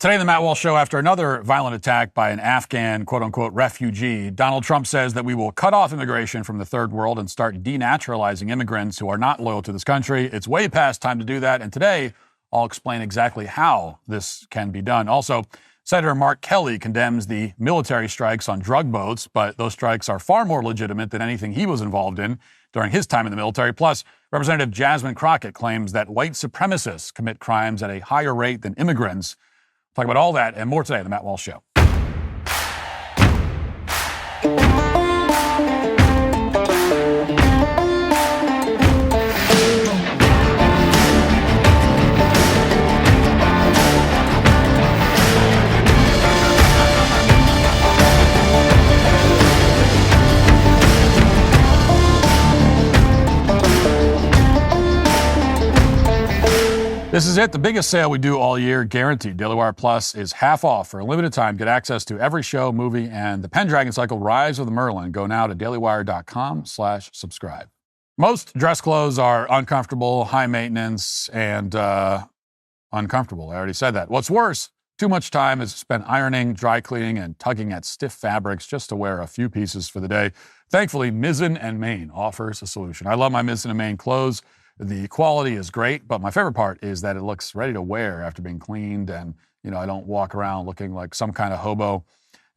Today, the Matt Walsh Show, after another violent attack by an Afghan, quote-unquote, refugee, Donald Trump says that we will cut off immigration from the third world and start denaturalizing immigrants who are not loyal to this country. It's way past time to do that, and today, I'll explain exactly how this can be done. Also, Senator Mark Kelly condemns the military strikes on drug boats, but those strikes are far more legitimate than anything he was involved in during his time in the military. Plus, Representative Jasmine Crockett claims that white supremacists commit crimes at a higher rate than immigrants. Talk about all that and more today on The Matt Walsh Show. This is it, the biggest sale we do all year, guaranteed. Daily Wire Plus is half off for a limited time. Get access to every show, movie, and the Pendragon Cycle, Rise of the Merlin. Go now to dailywire.com/subscribe. Most dress clothes are uncomfortable, high maintenance, and uncomfortable. I already said that. What's worse, too much time is spent ironing, dry cleaning, and tugging at stiff fabrics just to wear a few pieces for the day. Thankfully, Mizzen & Main offers a solution. I love my Mizzen & Main clothes. The quality is great, but my favorite part is that it looks ready to wear after being cleaned, and I don't walk around looking like some kind of hobo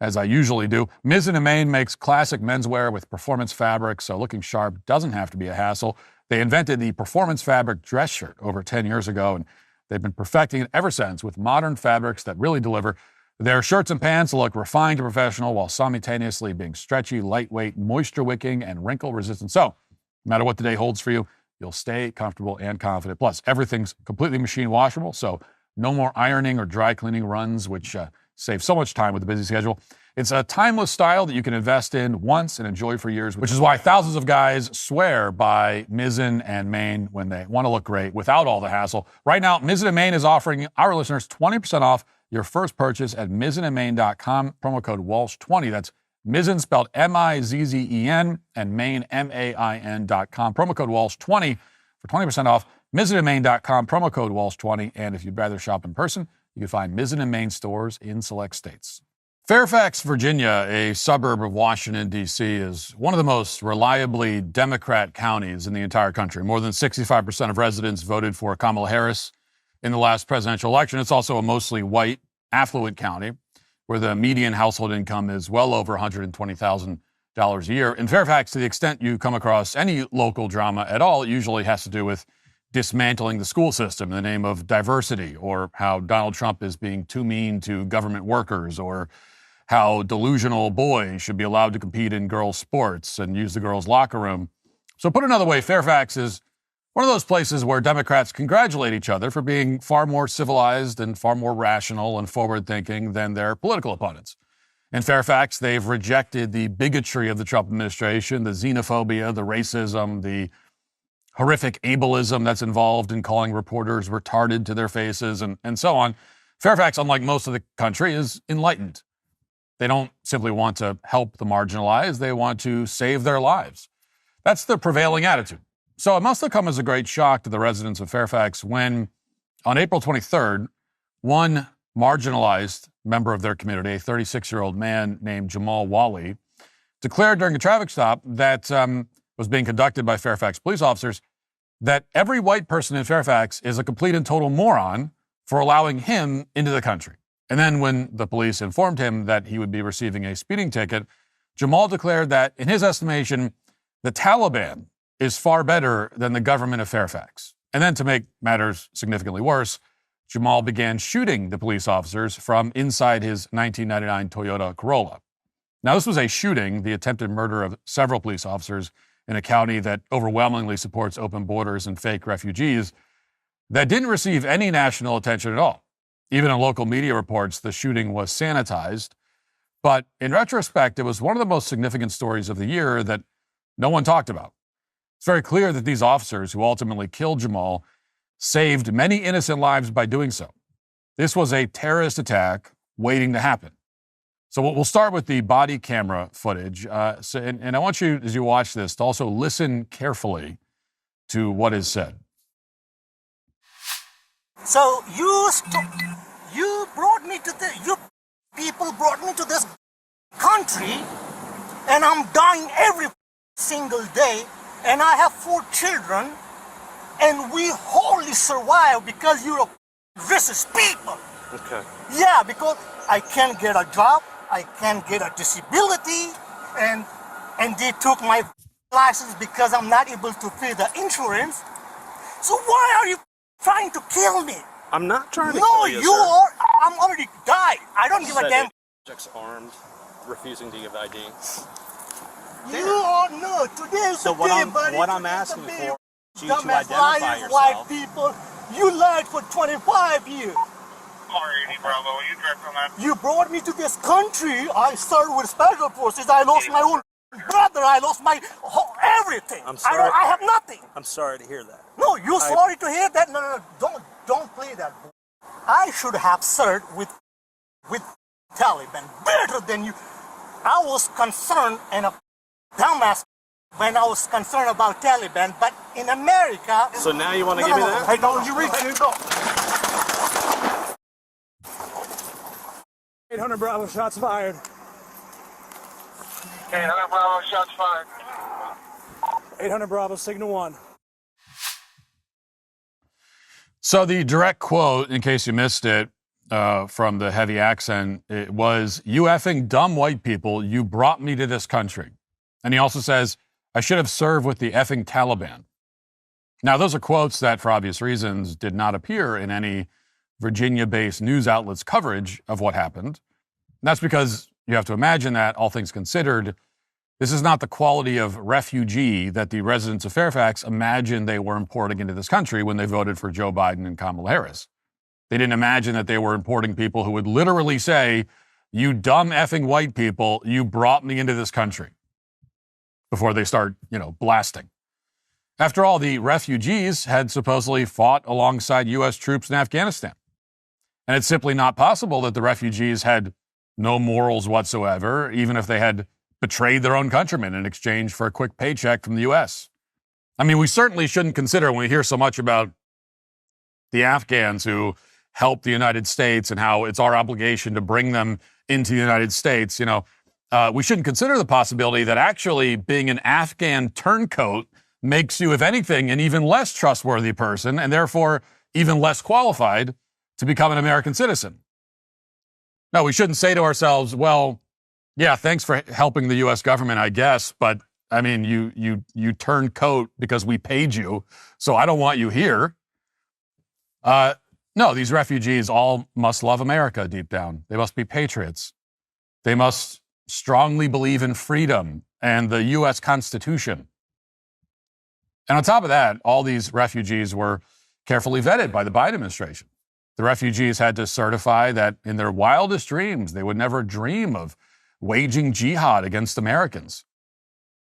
as I usually do. Mizzen & Main makes classic menswear with performance fabric, so looking sharp doesn't have to be a hassle. They invented the performance fabric dress shirt over 10 years ago, and they've been perfecting it ever since with modern fabrics that really deliver. Their shirts and pants look refined and professional while simultaneously being stretchy, lightweight, moisture-wicking, and wrinkle-resistant. So, no matter what the day holds for you, you'll stay comfortable and confident. Plus, everything's completely machine washable, so no more ironing or dry cleaning runs, which save so much time with a busy schedule. It's a timeless style that you can invest in once and enjoy for years, which is why thousands of guys swear by Mizzen & Main when they want to look great without all the hassle. Right now, Mizzen & Main is offering our listeners 20% off your first purchase at mizzenandmain.com, promo code Walsh20. That's Mizzen spelled M-I-Z-Z-E-N and Main, M-A-I-N.com. Promo code Walsh20 for 20% off. Mizzenandmain.com, promo code Walsh20. And if you'd rather shop in person, you can find Mizzen & Main stores in select states. Fairfax, Virginia, a suburb of Washington, D.C., is one of the most reliably Democrat counties in the entire country. More than 65% of residents voted for Kamala Harris in the last presidential election. It's also a mostly white, affluent county, where the median household income is well over $120,000 a year. In Fairfax, to the extent you come across any local drama at all, it usually has to do with dismantling the school system in the name of diversity, or how Donald Trump is being too mean to government workers, or how delusional boys should be allowed to compete in girls' sports and use the girls' locker room. So put another way, Fairfax is one of those places where Democrats congratulate each other for being far more civilized and far more rational and forward-thinking than their political opponents. In Fairfax, they've rejected the bigotry of the Trump administration, the xenophobia, the racism, the horrific ableism that's involved in calling reporters retarded to their faces, and so on. Fairfax, unlike most of the country, is enlightened. They don't simply want to help the marginalized, they want to save their lives. That's the prevailing attitude. So it must have come as a great shock to the residents of Fairfax when, on April 23rd, one marginalized member of their community, a 36-year-old man named Jamal Wali, declared during a traffic stop that was being conducted by Fairfax police officers that every white person in Fairfax is a complete and total moron for allowing him into the country. And then when the police informed him that he would be receiving a speeding ticket, Jamal declared that, in his estimation, the Taliban is far better than the government of Fairfax. And then, to make matters significantly worse, Jamal began shooting the police officers from inside his 1999 Toyota Corolla. Now, this was a shooting, the attempted murder of several police officers in a county that overwhelmingly supports open borders and fake refugees, that didn't receive any national attention at all. Even in local media reports, the shooting was sanitized. But in retrospect, it was one of the most significant stories of the year that no one talked about. It's very clear that these officers who ultimately killed Jamal saved many innocent lives by doing so. This was a terrorist attack waiting to happen. So we'll start with the body camera footage. And I want you, as you watch this, to also listen carefully to what is said. So you brought me country, and I'm dying every single day, and I have 4 children, and we wholly survive because you're vicious people. Okay. Yeah, because I can't get a job, I can't get a disability, and they took my license because I'm not able to pay the insurance. So why are you trying to kill me? I'm not trying to No, kill you, you sir. are. I'm already died. I don't give a damn. Subject's armed, refusing to give ID. You are no. Today is So the what day, I'm buddy. what I'm Today's asking the for day. is you to Dumbass identify liars, yourself. white people. You lied for 25 years. Alrighty, Bravo. You direct on that. You brought me to this country. I started with special forces. I lost my own brother. I lost my everything. I'm sorry. I have nothing. I'm sorry to hear that. No, you're sorry to hear that. No, don't play that. I should have served with Taliban better than you. I was concerned and a dumbass when I was concerned about Taliban, but in America. So now you want to give me that? I don't. You read it. Go. 800 Bravo, shots fired. 800 Bravo, shots fired. 800 Bravo, signal 1. So the direct quote, in case you missed it, from the heavy accent, it was, "You effing dumb white people, you brought me to this country." And he also says, "I should have served with the effing Taliban." Now, those are quotes that, for obvious reasons, did not appear in any Virginia-based news outlets' coverage of what happened. And that's because you have to imagine that, all things considered, this is not the quality of refugee that the residents of Fairfax imagined they were importing into this country when they voted for Joe Biden and Kamala Harris. They didn't imagine that they were importing people who would literally say, "You dumb effing white people, you brought me into this country," before they start, blasting. After all, the refugees had supposedly fought alongside U.S. troops in Afghanistan. And it's simply not possible that the refugees had no morals whatsoever, even if they had betrayed their own countrymen in exchange for a quick paycheck from the U.S. I mean, we certainly shouldn't consider, when we hear so much about the Afghans who helped the United States and how it's our obligation to bring them into the United States, we shouldn't consider the possibility that actually being an Afghan turncoat makes you, if anything, an even less trustworthy person and therefore even less qualified to become an American citizen. No, we shouldn't say to ourselves, well, yeah, thanks for helping the U.S. government, I guess, but I mean, you turned coat because we paid you, so I don't want you here. No, these refugees all must love America deep down. They must be patriots. They must strongly believe in freedom and the U.S. Constitution. And on top of that, all these refugees were carefully vetted by the Biden administration. The refugees had to certify that in their wildest dreams, they would never dream of waging jihad against Americans.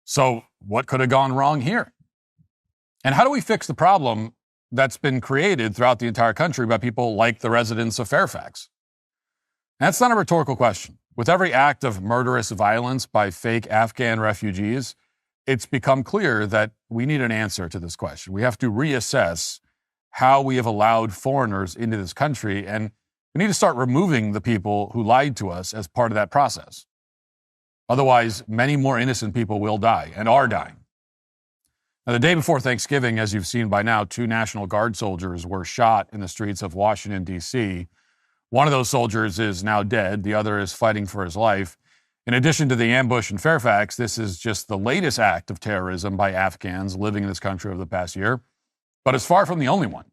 So what could have gone wrong here? And how do we fix the problem that's been created throughout the entire country by people like the residents of Fairfax? And that's not a rhetorical question. With every act of murderous violence by fake Afghan refugees, it's become clear that we need an answer to this question. We have to reassess how we have allowed foreigners into this country, and we need to start removing the people who lied to us as part of that process. Otherwise, many more innocent people will die and are dying. Now, the day before Thanksgiving, as you've seen by now, 2 National Guard soldiers were shot in the streets of Washington, D.C. One of those soldiers is now dead. The other is fighting for his life. In addition to the ambush in Fairfax, this is just the latest act of terrorism by Afghans living in this country over the past year. But it's far from the only one.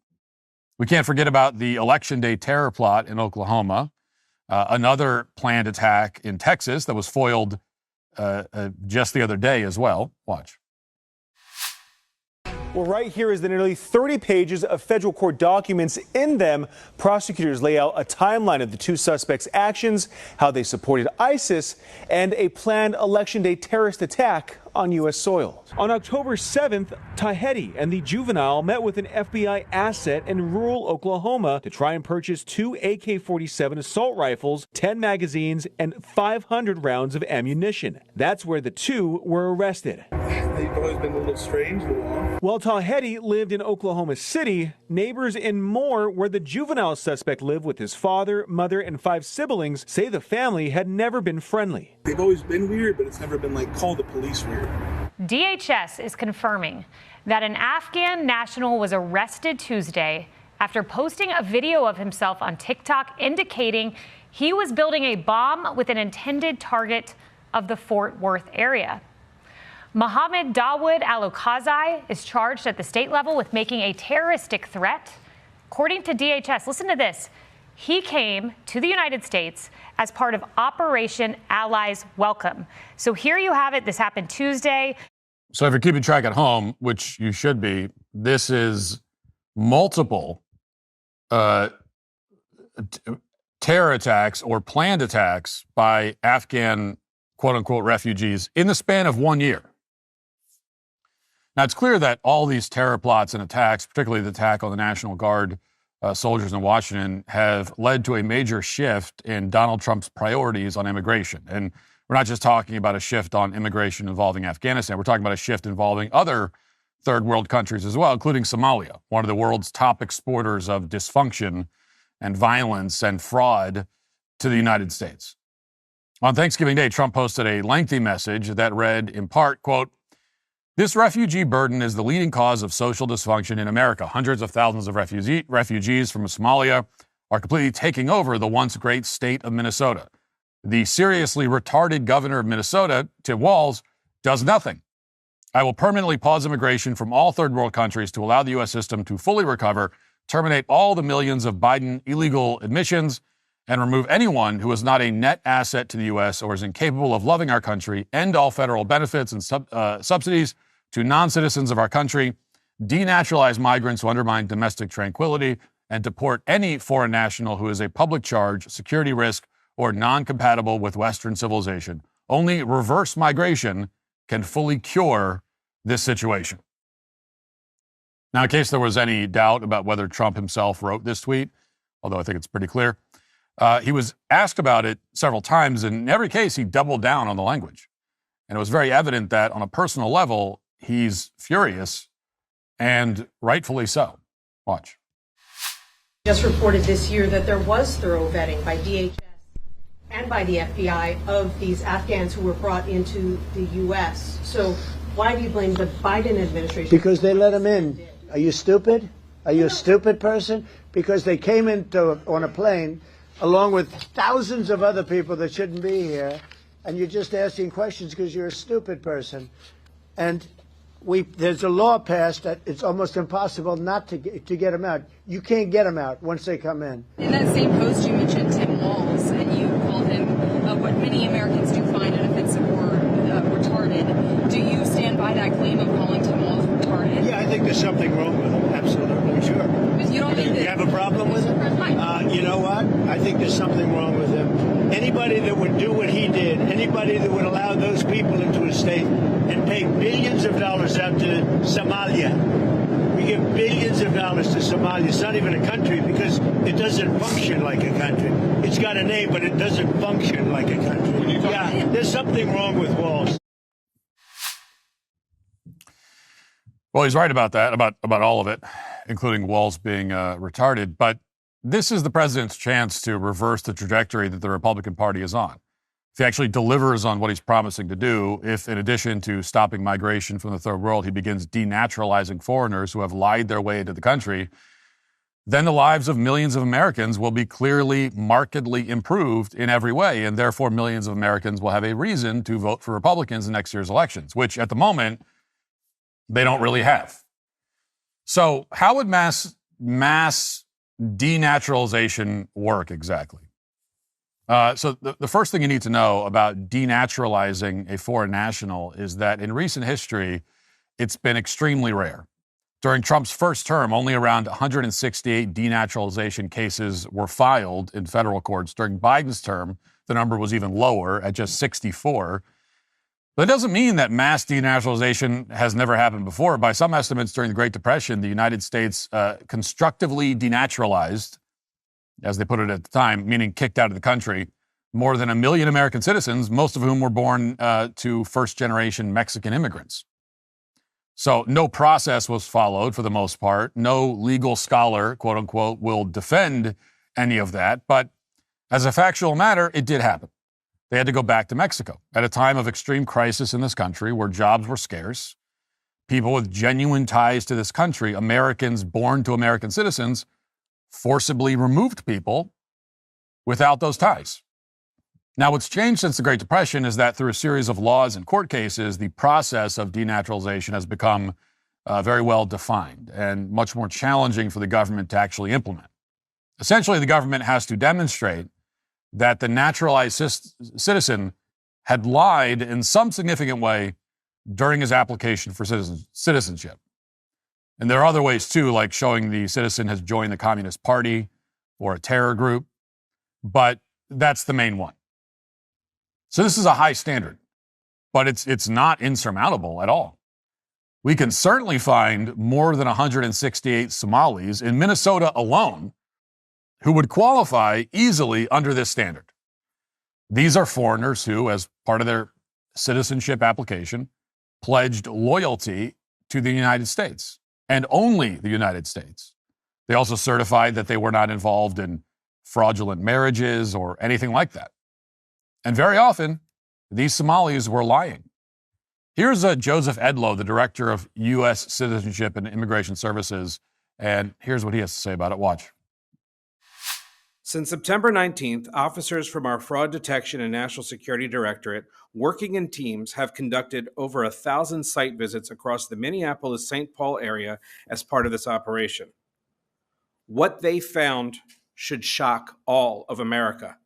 We can't forget about the Election Day terror plot in Oklahoma, another planned attack in Texas that was foiled just the other day as well. Watch. Well, right here is the nearly 30 pages of federal court documents. In them, prosecutors lay out a timeline of the 2 suspects' actions, how they supported ISIS, and a planned Election Day terrorist attack on U.S. soil. On October 7th, Tahedi and the juvenile met with an FBI asset in rural Oklahoma to try and purchase 2 AK-47 assault rifles, 10 magazines, and 500 rounds of ammunition. That's where the 2 were arrested. They've always been a little strange, a little off. While Tawhedi lived in Oklahoma City, neighbors in Moore, where the juvenile suspect lived with his father, mother, and 5 siblings, say the family had never been friendly. They've always been weird, but it's never been like call the police weird. DHS is confirming that an Afghan national was arrested Tuesday after posting a video of himself on TikTok indicating he was building a bomb with an intended target of the Fort Worth area. Mohammed Dawood Al-Okazai is charged at the state level with making a terroristic threat. According to DHS, listen to this. He came to the United States as part of Operation Allies Welcome. So here you have it. This happened Tuesday. So if you're keeping track at home, which you should be, this is multiple terror attacks or planned attacks by Afghan quote-unquote refugees in the span of 1 year. Now, it's clear that all these terror plots and attacks, particularly the attack on the National Guard soldiers in Washington, have led to a major shift in Donald Trump's priorities on immigration. And we're not just talking about a shift on immigration involving Afghanistan. We're talking about a shift involving other third world countries as well, including Somalia, one of the world's top exporters of dysfunction and violence and fraud to the United States. On Thanksgiving Day, Trump posted a lengthy message that read, in part, quote, "This refugee burden is the leading cause of social dysfunction in America. Hundreds of thousands of refugees from Somalia are completely taking over the once great state of Minnesota. The seriously retarded governor of Minnesota, Tim Walz, does nothing. I will permanently pause immigration from all third world countries to allow the U.S. system to fully recover, terminate all the millions of Biden illegal admissions, and remove anyone who is not a net asset to the U.S. or is incapable of loving our country, end all federal benefits and subsidies to non-citizens of our country, denaturalize migrants who undermine domestic tranquility, and deport any foreign national who is a public charge, security risk, or non-compatible with Western civilization. Only reverse migration can fully cure this situation." Now, in case there was any doubt about whether Trump himself wrote this tweet, although I think it's pretty clear, he was asked about it several times, and in every case, he doubled down on the language. And it was very evident that on a personal level, he's furious, and rightfully so. Watch. Just reported this year that there was thorough vetting by DHS and by the FBI of these Afghans who were brought into the U.S. So why do you blame the Biden administration? Because they let them in. Are you stupid? Are you a stupid person? Because they came on a plane along with thousands of other people that shouldn't be here, and you're just asking questions because you're a stupid person. And there's a law passed that it's almost impossible not to get them out. You can't get them out once they come in. In that same post, you mentioned Tim Walz, and you called him what many Americans do find inoffensive or retarded. Do you stand by that claim of calling Tim Walz retarded? Yeah, I think there's something wrong with him. Absolutely, sure. But you don't think that you have a problem with him? You know what? I think there's something wrong with him. Anybody that would do what he did, anybody that would allow those people into his state and pay billions of dollars out to Somalia. We give billions of dollars to Somalia. It's not even a country because it doesn't function like a country. It's got a name, but it doesn't function like a country. Yeah, there's something wrong with Walz. Well, he's right about that, about all of it, including Walz being retarded. But this is the president's chance to reverse the trajectory that the Republican Party is on. If he actually delivers on what he's promising to do, if in addition to stopping migration from the third world, he begins denaturalizing foreigners who have lied their way into the country, then the lives of millions of Americans will be clearly, markedly improved in every way. And therefore, millions of Americans will have a reason to vote for Republicans in next year's elections, which at the moment, they don't really have. So how would mass denaturalization work exactly? So the first thing you need to know about denaturalizing a foreign national is that in recent history, it's been extremely rare. During Trump's first term, only around 168 denaturalization cases were filed in federal courts. During Biden's term, the number was even lower at just 64. But it doesn't mean that mass denaturalization has never happened before. By some estimates, during the Great Depression, the United States constructively denaturalized, as they put it at the time, meaning kicked out of the country, more than 1 million American citizens, most of whom were born to first-generation Mexican immigrants. So no process was followed for the most part. No legal scholar, quote unquote, will defend any of that. But as a factual matter, it did happen. They had to go back to Mexico at a time of extreme crisis in this country where jobs were scarce. People with genuine ties to this country, Americans born to American citizens, forcibly removed people without those ties. Now, what's changed since the Great Depression is that through a series of laws and court cases, the process of denaturalization has become very well defined and much more challenging for the government to actually implement. Essentially, the government has to demonstrate that the naturalized citizen had lied in some significant way during his application for citizenship. And there are other ways too, like showing the citizen has joined the Communist Party or a terror group, but that's the main one. So this is a high standard, but it's not insurmountable at all. We can certainly find more than 168 Somalis in Minnesota alone who would qualify easily under this standard. These are foreigners who, as part of their citizenship application, pledged loyalty to the United States and only the United States. They also certified that they were not involved in fraudulent marriages or anything like that. And very often, these Somalis were lying. Here's Joseph Edlow, the director of U.S. Citizenship and Immigration Services, and here's what he has to say about it. Watch. Since September 19th, officers from our Fraud Detection and National Security Directorate, working in teams, have conducted over 1,000 site visits across the Minneapolis-St. Paul area as part of this operation. What they found should shock all of America.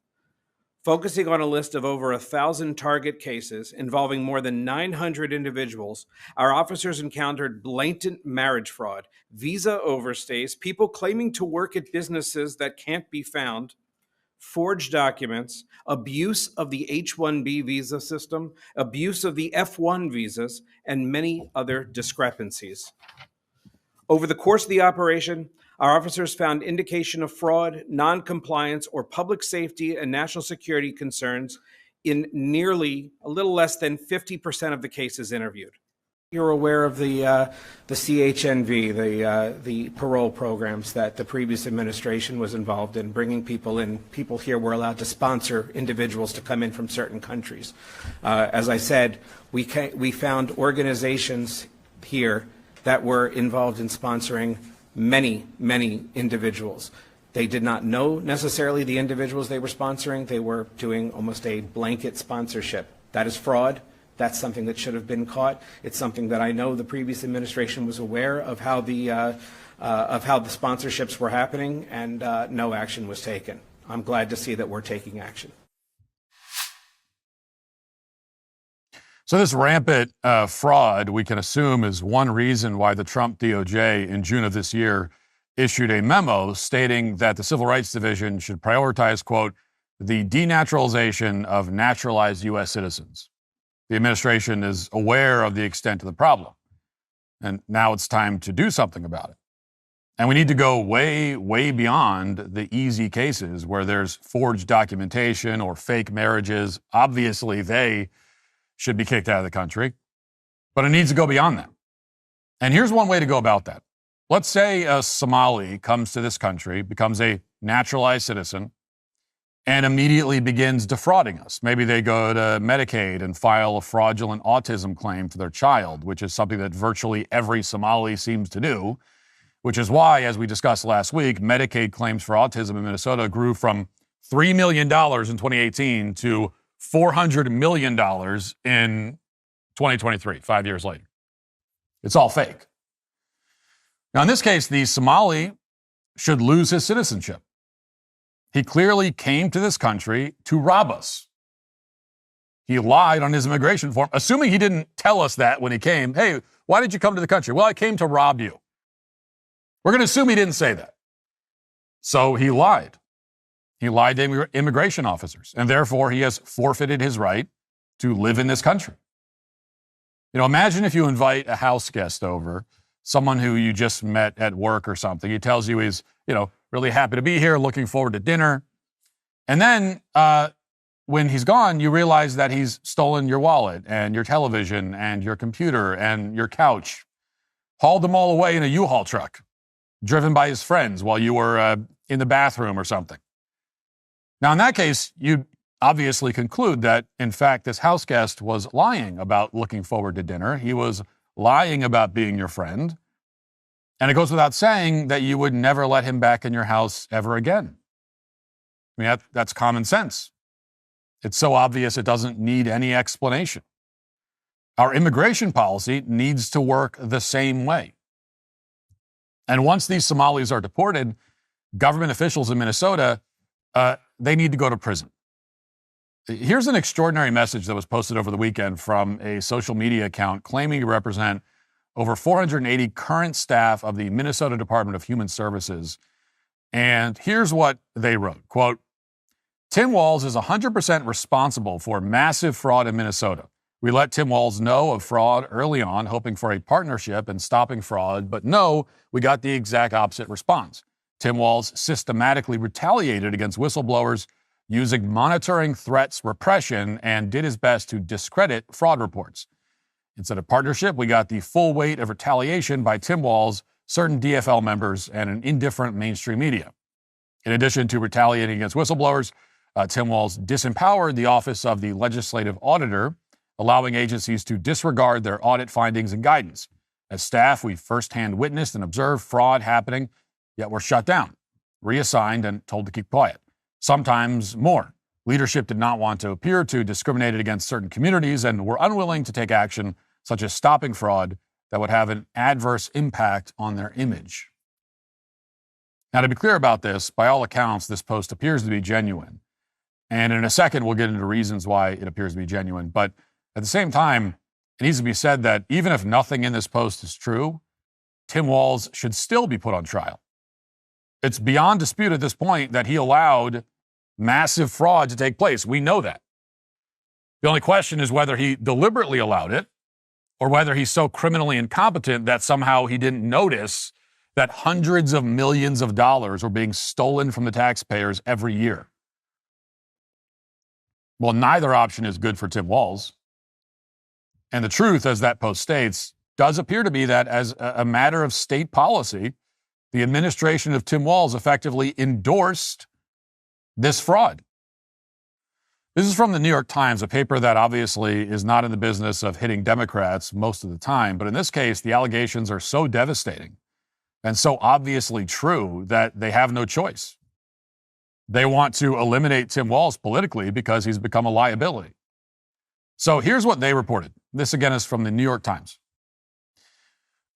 Focusing on a list of over 1,000 target cases involving more than 900 individuals, our officers encountered blatant marriage fraud, visa overstays, people claiming to work at businesses that can't be found, forged documents, abuse of the H-1B visa system, abuse of the F-1 visas, and many other discrepancies. Over the course of the operation, our officers found indication of fraud, non-compliance, or public safety and national security concerns in nearly a little less than 50% of the cases interviewed. You're aware of the CHNV, the parole programs that the previous administration was involved in, bringing people in. People here were allowed to sponsor individuals to come in from certain countries. As I said, we found organizations here that were involved in sponsoring many, many individuals. They did not know necessarily the individuals they were sponsoring. They were doing almost a blanket sponsorship. That is fraud. That's something that should have been caught. It's something that I know the previous administration was aware of how the sponsorships were happening, and no action was taken. I'm glad to see that we're taking action. So this rampant fraud, we can assume, is one reason why the Trump DOJ in June of this year issued a memo stating that the Civil Rights Division should prioritize, quote, the denaturalization of naturalized U.S. citizens. The administration is aware of the extent of the problem, and now it's time to do something about it. And we need to go way, way beyond the easy cases where there's forged documentation or fake marriages. Obviously, they should be kicked out of the country, but it needs to go beyond that. And here's one way to go about that. Let's say a Somali comes to this country, becomes a naturalized citizen, and immediately begins defrauding us. Maybe they go to Medicaid and file a fraudulent autism claim for their child, which is something that virtually every Somali seems to do, which is why, as we discussed last week, Medicaid claims for autism in Minnesota grew from $3 million in 2018 to $400 million in 2023, 5 years later. It's all fake. Now, in this case, the Somali should lose his citizenship. He clearly came to this country to rob us. He lied on his immigration form, assuming he didn't tell us that when he came. Hey, why did you come to the country? Well, I came to rob you. We're going to assume he didn't say that. So he lied. He lied to immigration officers, and therefore he has forfeited his right to live in this country. You know, imagine if you invite a house guest over, someone who you just met at work or something. He tells you he's, really happy to be here, looking forward to dinner. And then when he's gone, you realize that he's stolen your wallet and your television and your computer and your couch hauled them all away in a U-Haul truck, driven by his friends while you were in the bathroom or something. Now, in that case, you'd obviously conclude that, in fact, this house guest was lying about looking forward to dinner. He was lying about being your friend. And it goes without saying that you would never let him back in your house ever again. I mean, that's common sense. It's so obvious it doesn't need any explanation. Our immigration policy needs to work the same way. And once these Somalis are deported, government officials in Minnesota, they need to go to prison. Here's an extraordinary message that was posted over the weekend from a social media account claiming to represent over 480 current staff of the Minnesota Department of Human Services. And here's what they wrote, quote, Tim Walz is 100% responsible for massive fraud in Minnesota. We let Tim Walz know of fraud early on, hoping for a partnership in stopping fraud, but no, we got the exact opposite response. Tim Walz systematically retaliated against whistleblowers using monitoring, threats, repression, and did his best to discredit fraud reports. Instead of partnership, we got the full weight of retaliation by Tim Walz, certain DFL members, and an indifferent mainstream media. In addition to retaliating against whistleblowers, Tim Walz disempowered the Office of the Legislative Auditor, allowing agencies to disregard their audit findings and guidance. As staff, we firsthand witnessed and observed fraud happening, yet were shut down, reassigned, and told to keep quiet. Sometimes more. Leadership did not want to appear to discriminate against certain communities and were unwilling to take action, such as stopping fraud, that would have an adverse impact on their image. Now, to be clear about this, by all accounts, this post appears to be genuine. And in a second, we'll get into reasons why it appears to be genuine. But at the same time, it needs to be said that even if nothing in this post is true, Tim Walz should still be put on trial. It's beyond dispute at this point that he allowed massive fraud to take place. We know that. The only question is whether he deliberately allowed it or whether he's so criminally incompetent that somehow he didn't notice that hundreds of millions of dollars were being stolen from the taxpayers every year. Well, neither option is good for Tim Walz. And the truth, as that post states, does appear to be that as a matter of state policy, the administration of Tim Walz effectively endorsed this fraud. This is from the New York Times, a paper that obviously is not in the business of hitting Democrats most of the time. But in this case, the allegations are so devastating and so obviously true that they have no choice. They want to eliminate Tim Walz politically because he's become a liability. So here's what they reported. This again is from the New York Times.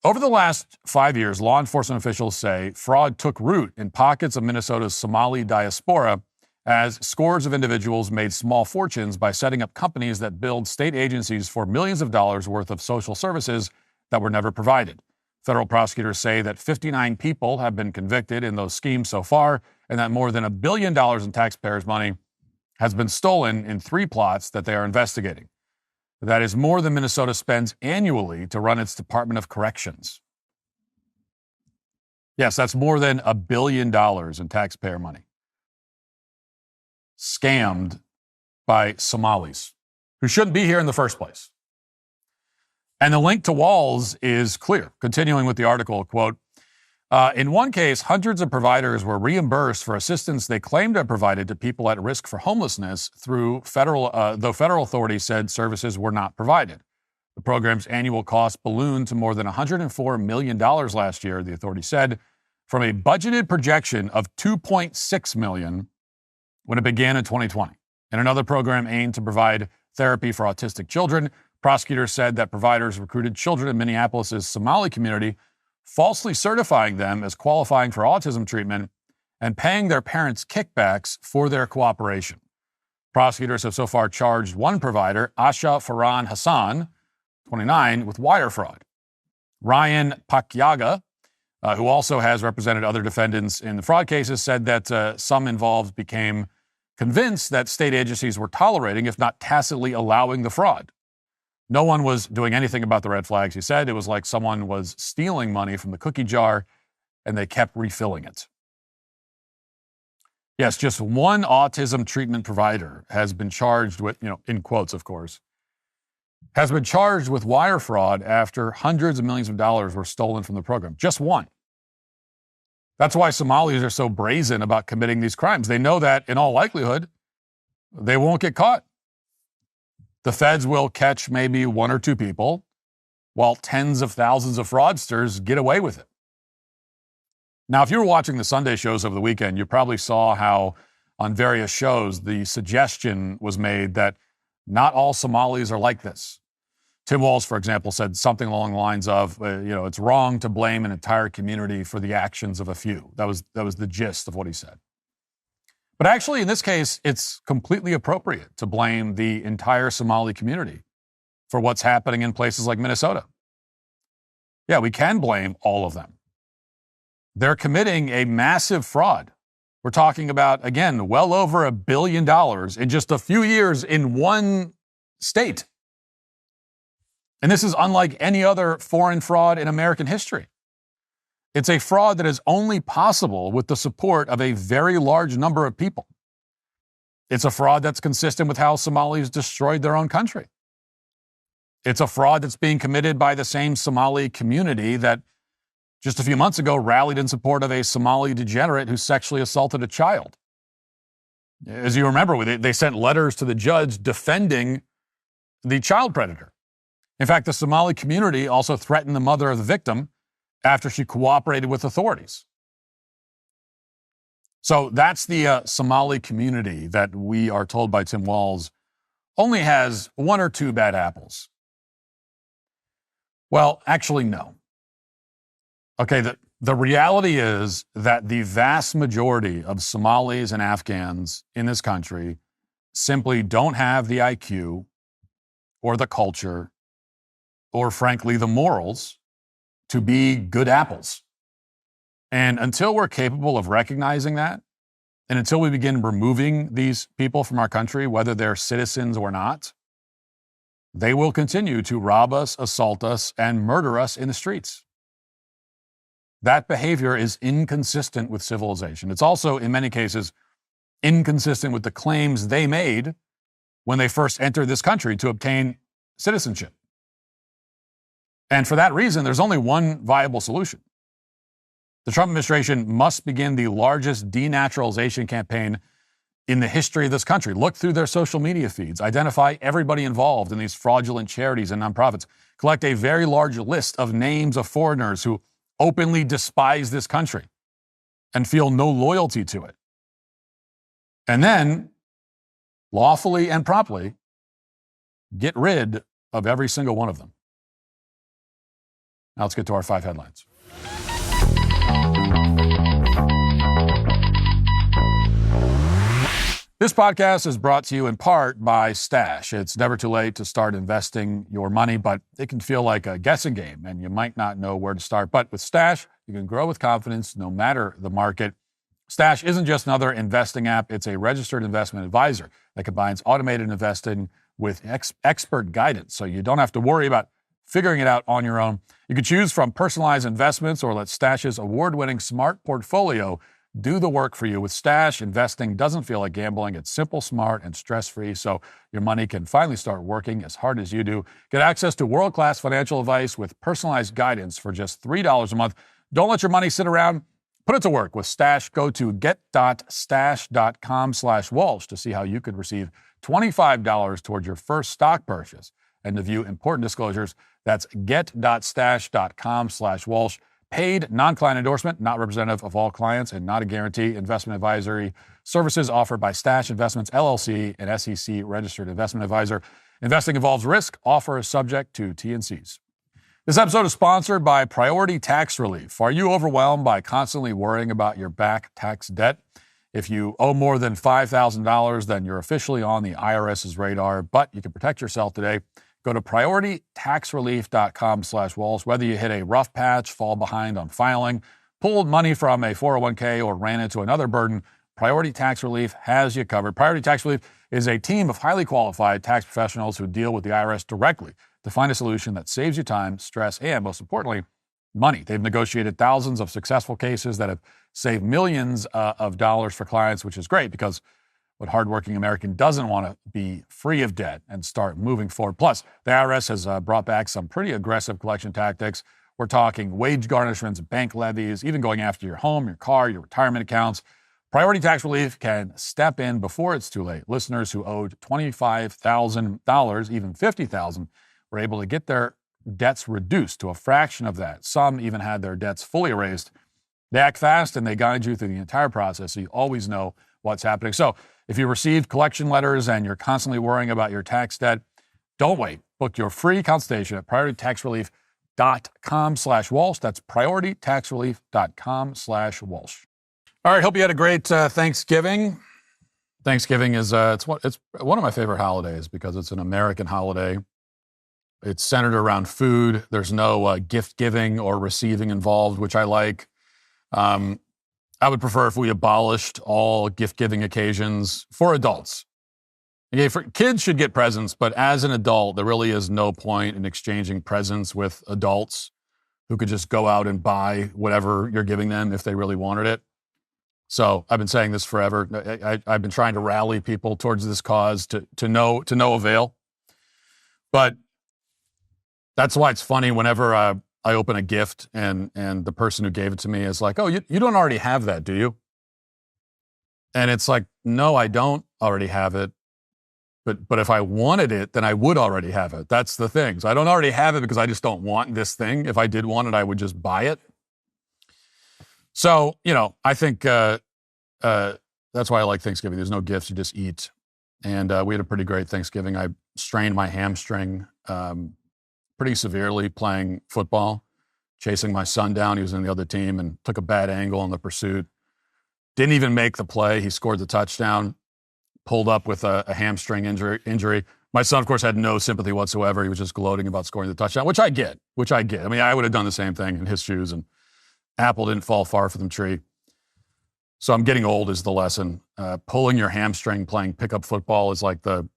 Over the last 5 years, law enforcement officials say fraud took root in pockets of Minnesota's Somali diaspora as scores of individuals made small fortunes by setting up companies that billed state agencies for millions of dollars worth of social services that were never provided. Federal prosecutors say that 59 people have been convicted in those schemes so far, and that more than $1 billion in taxpayers' money has been stolen in 3 plots that they are investigating. That is more than Minnesota spends annually to run its Department of Corrections. Yes, that's more than $1 billion in taxpayer money. Scammed by Somalis who shouldn't be here in the first place. And the link to Walz is clear. Continuing with the article, quote, in one case, hundreds of providers were reimbursed for assistance they claimed to have provided to people at risk for homelessness though federal authorities said services were not provided. The program's annual cost ballooned to more than $104 million last year, the authority said, from a budgeted projection of $2.6 million when it began in 2020. In another program aimed to provide therapy for autistic children, prosecutors said that providers recruited children in Minneapolis' Somali community, falsely certifying them as qualifying for autism treatment and paying their parents kickbacks for their cooperation. Prosecutors have so far charged one provider, Asha Farhan Hassan, 29, with wire fraud. Ryan Pakyaga, who also has represented other defendants in the fraud cases, said that some involved became convinced that state agencies were tolerating, if not tacitly allowing, the fraud. No one was doing anything about the red flags, he said. It was like someone was stealing money from the cookie jar and they kept refilling it. Yes, just one autism treatment provider has been charged with, in quotes, of course, has been charged with wire fraud after hundreds of millions of dollars were stolen from the program. Just one. That's why Somalis are so brazen about committing these crimes. They know that, in all likelihood, they won't get caught. The feds will catch maybe one or two people, while tens of thousands of fraudsters get away with it. Now, if you were watching the Sunday shows over the weekend, you probably saw how on various shows the suggestion was made that not all Somalis are like this. Tim Walz, for example, said something along the lines of, it's wrong to blame an entire community for the actions of a few. That was the gist of what he said. But actually, in this case, it's completely appropriate to blame the entire Somali community for what's happening in places like Minnesota. Yeah, we can blame all of them. They're committing a massive fraud. We're talking about, again, well over $1 billion in just a few years in one state. And this is unlike any other foreign fraud in American history. It's a fraud that is only possible with the support of a very large number of people. It's a fraud that's consistent with how Somalis destroyed their own country. It's a fraud that's being committed by the same Somali community that just a few months ago rallied in support of a Somali degenerate who sexually assaulted a child. As you remember, they sent letters to the judge defending the child predator. In fact, the Somali community also threatened the mother of the victim after she cooperated with authorities. So that's the Somali community that we are told by Tim Walz only has one or two bad apples. Well, actually, no. Okay, the reality is that the vast majority of Somalis and Afghans in this country simply don't have the IQ or the culture or, frankly, the morals to be good apples. And until we're capable of recognizing that, and until we begin removing these people from our country, whether they're citizens or not, they will continue to rob us, assault us, and murder us in the streets. That behavior is inconsistent with civilization. It's also, in many cases, inconsistent with the claims they made when they first entered this country to obtain citizenship. And for that reason, there's only one viable solution. The Trump administration must begin the largest denaturalization campaign in the history of this country. Look through their social media feeds, identify everybody involved in these fraudulent charities and nonprofits, collect a very large list of names of foreigners who openly despise this country and feel no loyalty to it. And then, lawfully and promptly, get rid of every single one of them. Now let's get to our 5 headlines. This podcast is brought to you in part by Stash. It's never too late to start investing your money, but it can feel like a guessing game, and you might not know where to start. But with Stash, you can grow with confidence no matter the market. Stash isn't just another investing app. It's a registered investment advisor that combines automated investing with expert guidance, so you don't have to worry about figuring it out on your own. You can choose from personalized investments or let Stash's award-winning smart portfolio do the work for you. With Stash, investing doesn't feel like gambling. It's simple, smart, and stress-free, so your money can finally start working as hard as you do. Get access to world-class financial advice with personalized guidance for just $3 a month. Don't let your money sit around. Put it to work with Stash. Go to get.stash.com/Walsh to see how you could receive $25 towards your first stock purchase. And to view important disclosures, that's get.stash.com/Walsh. Paid non-client endorsement, not representative of all clients and not a guarantee. Investment advisory services offered by Stash Investments, LLC, an SEC registered investment advisor. Investing involves risk. Offer is subject to T&Cs. This episode is sponsored by Priority Tax Relief. Are you overwhelmed by constantly worrying about your back tax debt? If you owe more than $5,000, then you're officially on the IRS's radar, but you can protect yourself today. Go to PriorityTaxRelief.com/Walsh. Whether you hit a rough patch, fall behind on filing, pulled money from a 401k, or ran into another burden, Priority Tax Relief has you covered. Priority Tax Relief is a team of highly qualified tax professionals who deal with the IRS directly to find a solution that saves you time, stress, and most importantly, money. They've negotiated thousands of successful cases that have saved millions of dollars for clients, which is great because what hardworking American doesn't want to be free of debt and start moving forward. Plus, the IRS has brought back some pretty aggressive collection tactics. We're talking wage garnishments, bank levies, even going after your home, your car, your retirement accounts. Priority Tax Relief can step in before it's too late. Listeners who owed $25,000, even $50,000, were able to get their debts reduced to a fraction of that. Some even had their debts fully erased. They act fast and they guide you through the entire process, so you always know what's happening. So if you received collection letters and you're constantly worrying about your tax debt, don't wait. Book your free consultation at prioritytaxrelief.com/Walsh. That's prioritytaxrelief.com/Walsh. All right, hope you had a great Thanksgiving. Thanksgiving is it's one of my favorite holidays because it's an American holiday. It's centered around food. There's no gift giving or receiving involved, which I like. I would prefer if we abolished all gift-giving occasions for adults. Okay, for kids should get presents, but as an adult, there really is no point in exchanging presents with adults who could just go out and buy whatever you're giving them if they really wanted it. So I've been saying this forever. I've been trying to rally people towards this cause to no avail. But that's why it's funny whenever I open a gift and the person who gave it to me is like, oh, you don't already have that, do you? And it's like, no, I don't already have it. But if I wanted it, then I would already have it. That's the thing. So I don't already have it because I just don't want this thing. If I did want it, I would just buy it. So, I think that's why I like Thanksgiving. There's no gifts. You just eat. And we had a pretty great Thanksgiving. I strained my hamstring pretty severely playing football, chasing my son down. He was in the other team and took a bad angle on the pursuit. Didn't even make the play. He scored the touchdown, pulled up with a hamstring injury. My son, of course, had no sympathy whatsoever. He was just gloating about scoring the touchdown, which I get. I mean, I would have done the same thing in his shoes, and apple didn't fall far from the tree. So I'm getting old is the lesson. Pulling your hamstring playing pickup football is like the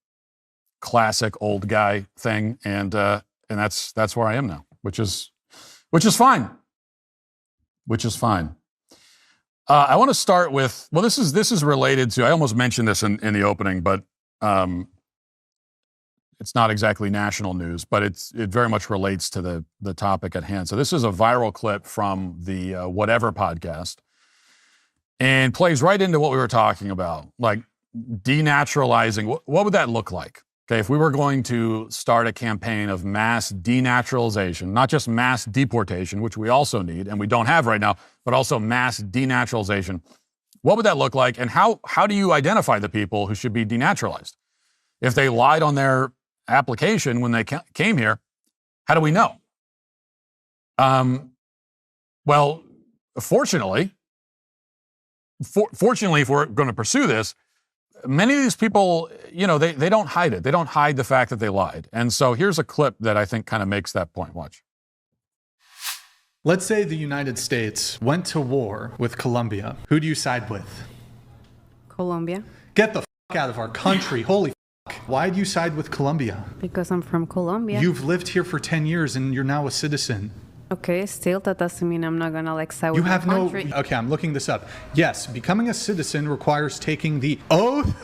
classic old guy thing. And that's where I am now, which is fine. I want to start with, well, this is related to, I almost mentioned this in the opening, but it's not exactly national news, but it very much relates to the topic at hand. So this is a viral clip from the Whatever podcast and plays right into what we were talking about, like denaturalizing. What would that look like? Okay, if we were going to start a campaign of mass denaturalization, not just mass deportation, which we also need and we don't have right now, but also mass denaturalization, what would that look like? And how do you identify the people who should be denaturalized? If they lied on their application when they came here, how do we know? Well, fortunately, if we're going to pursue this, many of these people, they don't hide it. They don't hide the fact that they lied. And so here's a clip that I think kind of makes that point. Watch. Let's say the United States went to war with Colombia. Who do you side with? Colombia. Get the f*** out of our country. Holy f***. Why do you side with Colombia? Because I'm from Colombia. You've lived here for 10 years and you're now a citizen. Okay, still that doesn't mean I'm not gonna side with my country. Okay, I'm looking this up. Yes, becoming a citizen requires taking the oath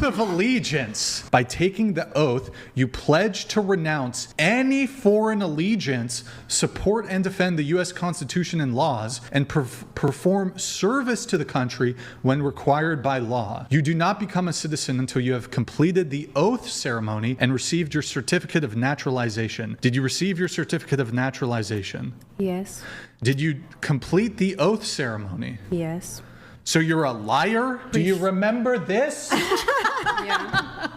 of allegiance. By taking the oath, you pledge to renounce any foreign allegiance, support and defend the U.S. Constitution and laws, and perform service to the country when required by law. You do not become a citizen until you have completed the oath ceremony and received your certificate of naturalization. Did you receive your certificate of naturalization? Yes. Did you complete the oath ceremony? Yes. So you're a liar? Do you remember this? Yeah.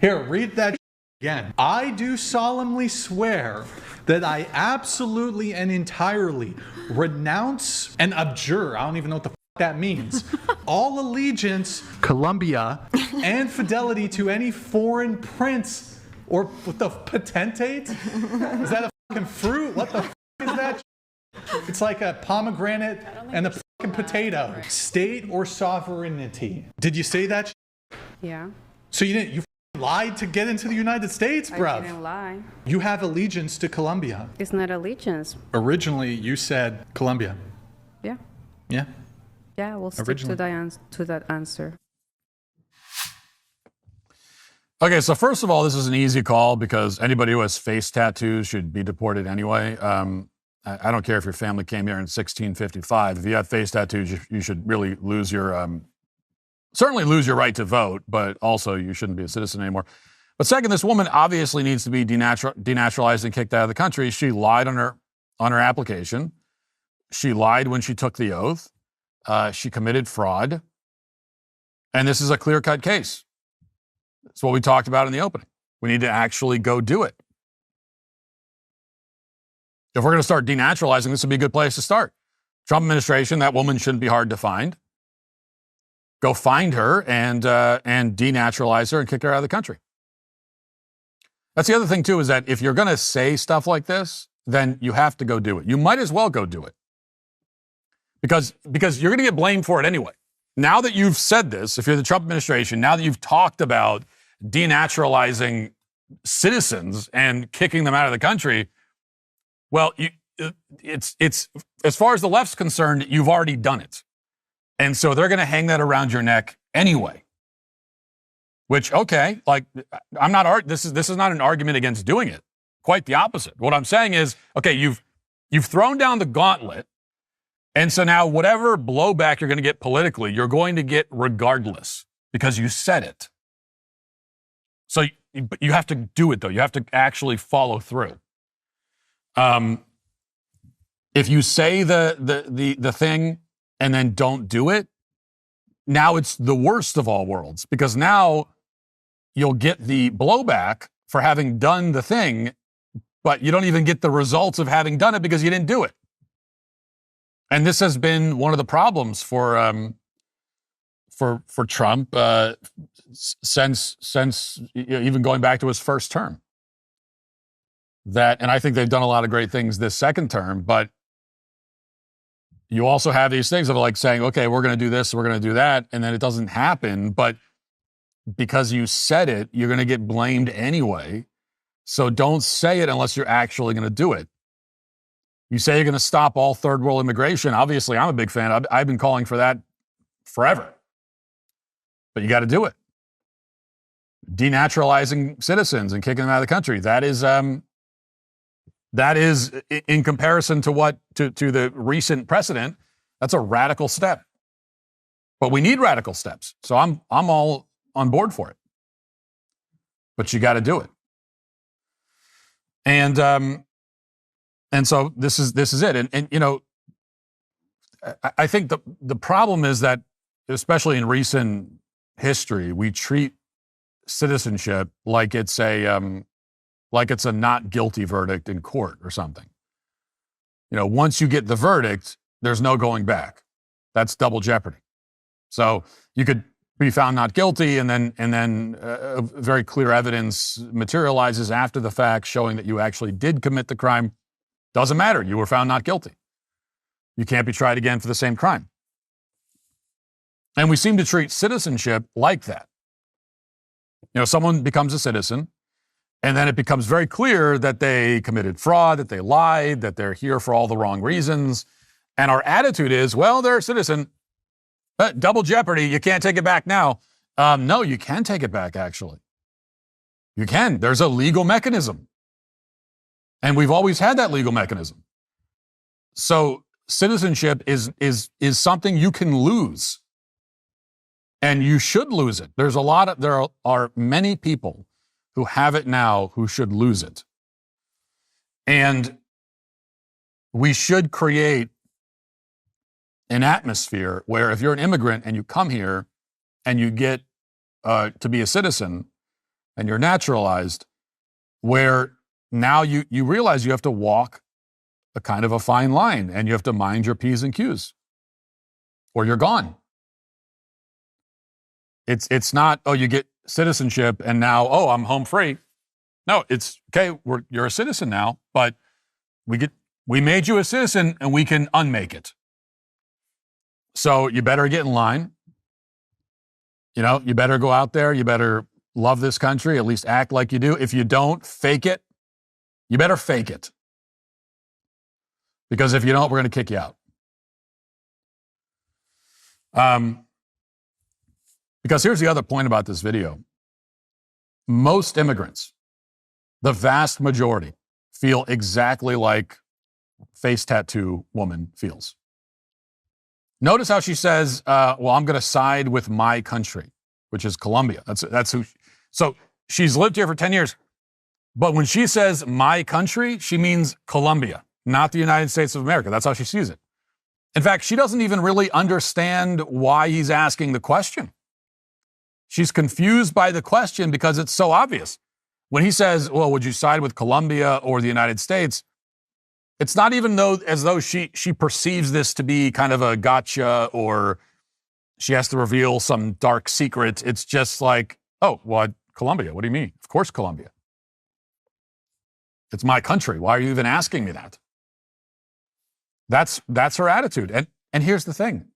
Here, read that again. I do solemnly swear that I absolutely and entirely renounce and abjure, I don't even know what the that means, all allegiance, Colombia, and fidelity to any foreign prince or what the potentate? Is that a fucking fruit? What the is that? It's like a pomegranate and a fucking potato. State or sovereignty. Did you say that? Yeah. So you lied to get into the United States, bruv. I didn't lie. You have allegiance to Colombia. It's not allegiance. Originally, you said Colombia. Yeah. Yeah. Yeah, we'll stick to that answer. Okay, so first of all, this is an easy call because anybody who has face tattoos should be deported anyway. I don't care if your family came here in 1655. If you have face tattoos, you should really lose your, certainly lose your right to vote, but also you shouldn't be a citizen anymore. But second, this woman obviously needs to be denaturalized and kicked out of the country. She lied on her application. She lied when she took the oath. She committed fraud. And this is a clear-cut case. That's what we talked about in the opening. We need to actually go do it. If we're going to start denaturalizing, this would be a good place to start. Trump administration, that woman shouldn't be hard to find. Go find her and denaturalize her and kick her out of the country. That's the other thing, too, is that if you're going to say stuff like this, then you have to go do it. You might as well go do it. Because you're going to get blamed for it anyway. Now that you've said this, if you're the Trump administration, now that you've talked about denaturalizing citizens and kicking them out of the country, well, it's as far as the left's concerned, you've already done it. And so they're going to hang that around your neck anyway. Which, okay, like this is not an argument against doing it. Quite the opposite. What I'm saying is, okay, you've thrown down the gauntlet. And so now whatever blowback you're going to get politically, you're going to get regardless because you said it. So you have to do it, though. You have to actually follow through. If you say the thing and then don't do it, now it's the worst of all worlds because now you'll get the blowback for having done the thing, but you don't even get the results of having done it because you didn't do it. And this has been one of the problems for Trump since even going back to his first term. And I think they've done a lot of great things this second term, but you also have these things of like saying, okay, we're going to do this, we're going to do that, and then it doesn't happen. But because you said it, you're going to get blamed anyway. So don't say it unless you're actually going to do it. You say you're going to stop all third world immigration. Obviously, I'm a big fan. I've been calling for that forever. But you got to do it. Denaturalizing citizens and kicking them out of the country. That is in comparison to to the recent precedent, that's a radical step. But we need radical steps. So I'm all on board for it. But you got to do it. And so this is it. And you know, I think the problem is that, especially in recent history, we treat citizenship like it's a not guilty verdict in court or something. You know, once you get the verdict, there's no going back. That's double jeopardy. So you could be found not guilty, and then very clear evidence materializes after the fact, showing that you actually did commit the crime. Doesn't matter. You were found not guilty. You can't be tried again for the same crime. And we seem to treat citizenship like that. You know, someone becomes a citizen, and then it becomes very clear that they committed fraud, that they lied, that they're here for all the wrong reasons. And our attitude is, well, they're a citizen. Double jeopardy, you can't take it back now. No, you can take it back, actually. You can. There's a legal mechanism. And we've always had that legal mechanism. So citizenship is something you can lose. And you should lose it. There are many people who have it now who should lose it. And we should create an atmosphere where if you're an immigrant and you come here and you get to be a citizen and you're naturalized, where now you realize you have to walk a kind of a fine line and you have to mind your P's and Q's or you're gone. It's not, oh, you get citizenship and now, oh, I'm home free. No, it's, okay, you're a citizen now, but we made you a citizen and we can unmake it. So you better get in line. You know, you better go out there. You better love this country, at least act like you do. If you don't, fake it. You better fake it. Because if you don't, we're going to kick you out. Because here's the other point about this video. Most immigrants, the vast majority, feel exactly like face tattoo woman feels. Notice how she says, well, I'm going to side with my country, which is Colombia. That's who. So she's lived here for 10 years. But when she says my country, she means Colombia, not the United States of America. That's how she sees it. In fact, she doesn't even really understand why he's asking the question. She's confused by the question because it's so obvious. When he says, well, would you side with Colombia or the United States? It's not even as though she perceives this to be kind of a gotcha or she has to reveal some dark secret. It's just like, oh, well, Colombia. What do you mean? Of course, Colombia. It's my country. Why are you even asking me that? That's her attitude. And here's the thing.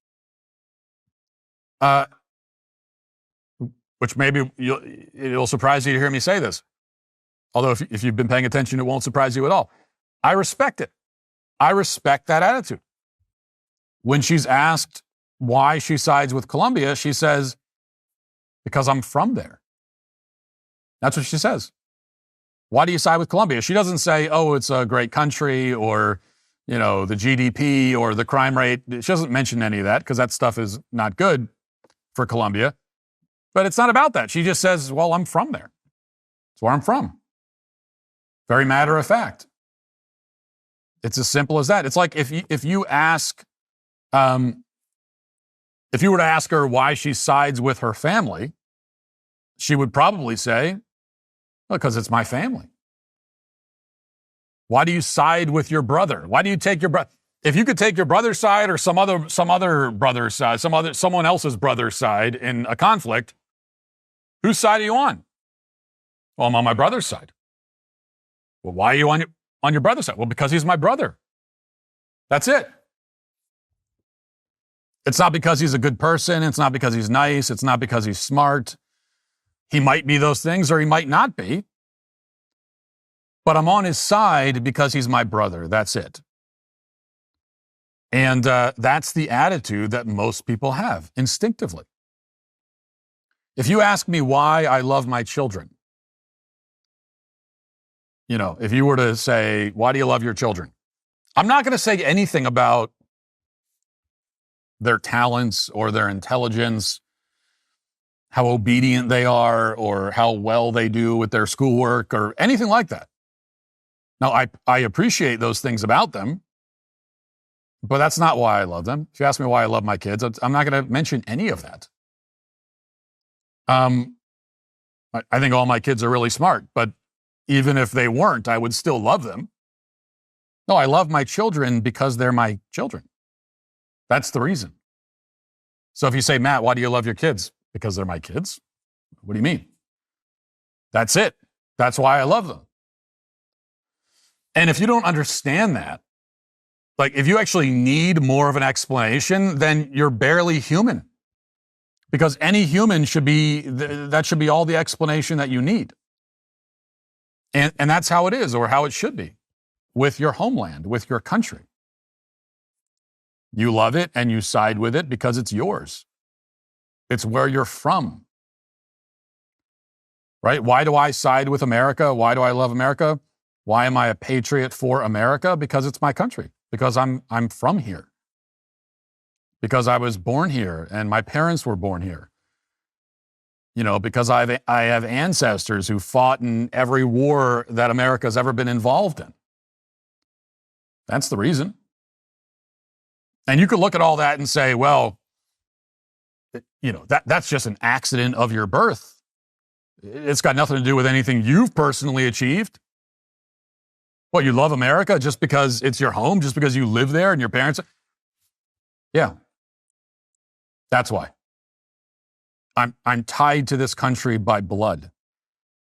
Which maybe it'll surprise you to hear me say this. Although if you've been paying attention, it won't surprise you at all. I respect it. I respect that attitude. When she's asked why she sides with Colombia, she says, because I'm from there. That's what she says. Why do you side with Colombia? She doesn't say, oh, it's a great country or, the GDP or the crime rate. She doesn't mention any of that because that stuff is not good for Colombia. But it's not about that. She just says, well, I'm from there. That's where I'm from. Very matter of fact. It's as simple as that. It's like if you ask, if you were to ask her why she sides with her family, she would probably say, well, because it's my family. Why do you side with your brother? Why do you take your brother? If you could take your brother's side or some other brother's side, someone else's brother's side in a conflict, whose side are you on? Well, I'm on my brother's side. Well, why are you on your brother's side? Well, because he's my brother. That's it. It's not because he's a good person. It's not because he's nice. It's not because he's smart. He might be those things or he might not be. But I'm on his side because he's my brother. That's it. And that's the attitude that most people have instinctively. If you ask me why I love my children, if you were to say, why do you love your children? I'm not going to say anything about their talents or their intelligence, how obedient they are, or how well they do with their schoolwork or anything like that. Now, I appreciate those things about them, but that's not why I love them. If you ask me why I love my kids, I'm not going to mention any of that. I think all my kids are really smart, but even if they weren't, I would still love them. No, I love my children because they're my children. That's the reason. So if you say, Matt, why do you love your kids? Because they're my kids. What do you mean? That's it. That's why I love them. And if you don't understand that, like if you actually need more of an explanation, then you're barely human. Because any human that should be all the explanation that you need. And that's how it is, or how it should be, with your homeland, with your country. You love it and you side with it because it's yours. It's where you're from. Right? Why do I side with America? Why do I love America? Why am I a patriot for America? Because it's my country. Because I'm from here. Because I was born here and my parents were born here. Because I have ancestors who fought in every war that America's ever been involved in. That's the reason. And you could look at all that and say, well, that's just an accident of your birth. It's got nothing to do with anything you've personally achieved. What, you love America just because it's your home, just because you live there and your parents? Yeah. That's why. I'm tied to this country by blood.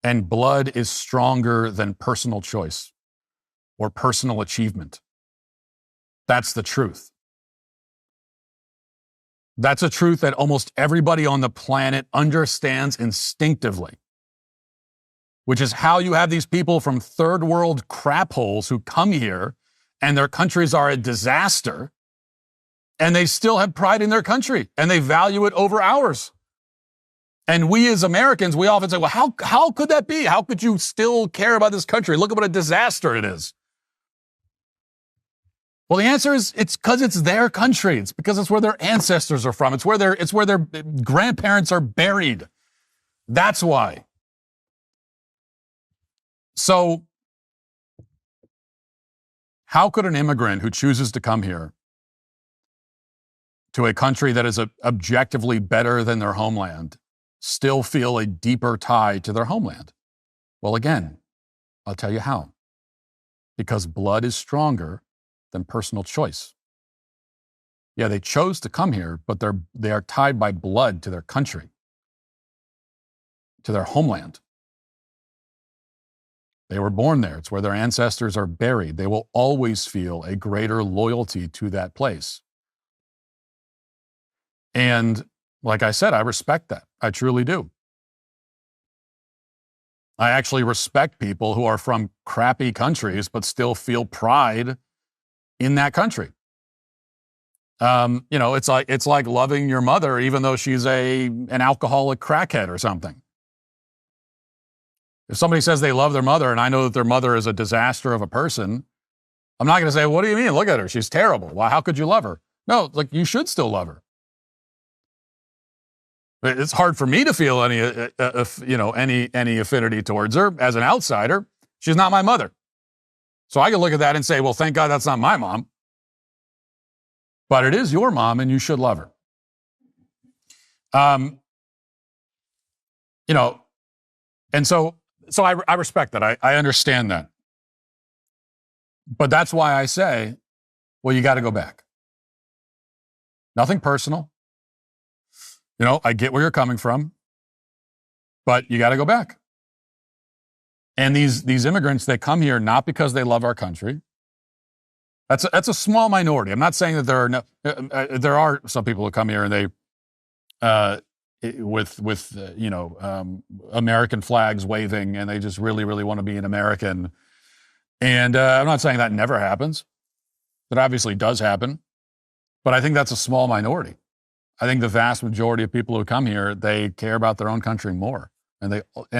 And blood is stronger than personal choice or personal achievement. That's the truth. That's a truth that almost everybody on the planet understands instinctively, which is how you have these people from third world crap holes who come here and their countries are a disaster and they still have pride in their country and they value it over ours. And we as Americans, we often say, well, how could that be? How could you still care about this country? Look at what a disaster it is. Well, the answer is it's because it's their country. It's because it's where their ancestors are from. It's where their grandparents are buried. That's why. So how could an immigrant who chooses to come here to a country that is objectively better than their homeland still feel a deeper tie to their homeland? Well, again, I'll tell you how. Because blood is stronger than personal choice. Yeah, they chose to come here, but they are tied by blood to their country, to their homeland. They were born there. It's where their ancestors are buried. They will always feel a greater loyalty to that place. And like I said, I respect that. I truly do. I actually respect people who are from crappy countries but still feel pride in that country. It's like loving your mother even though she's an alcoholic crackhead or something. If somebody says they love their mother and I know that their mother is a disaster of a person, I'm not going to say, what do you mean? Look at her. She's terrible. Well, how could you love her? No, like you should still love her. It's hard for me to feel any affinity towards her as an outsider. She's not my mother. So I can look at that and say, well, thank God that's not my mom. But it is your mom and you should love her. And so I respect that. I understand that. But that's why I say, well, you got to go back. Nothing personal. I get where you're coming from, but you got to go back. And these immigrants, they come here not because they love our country. That's a small minority. I'm not saying that there are some people who come here and they with American flags waving and they just really, really want to be an American. And I'm not saying that never happens. That obviously does happen. But I think that's a small minority. I think the vast majority of people who come here, they care about their own country more. And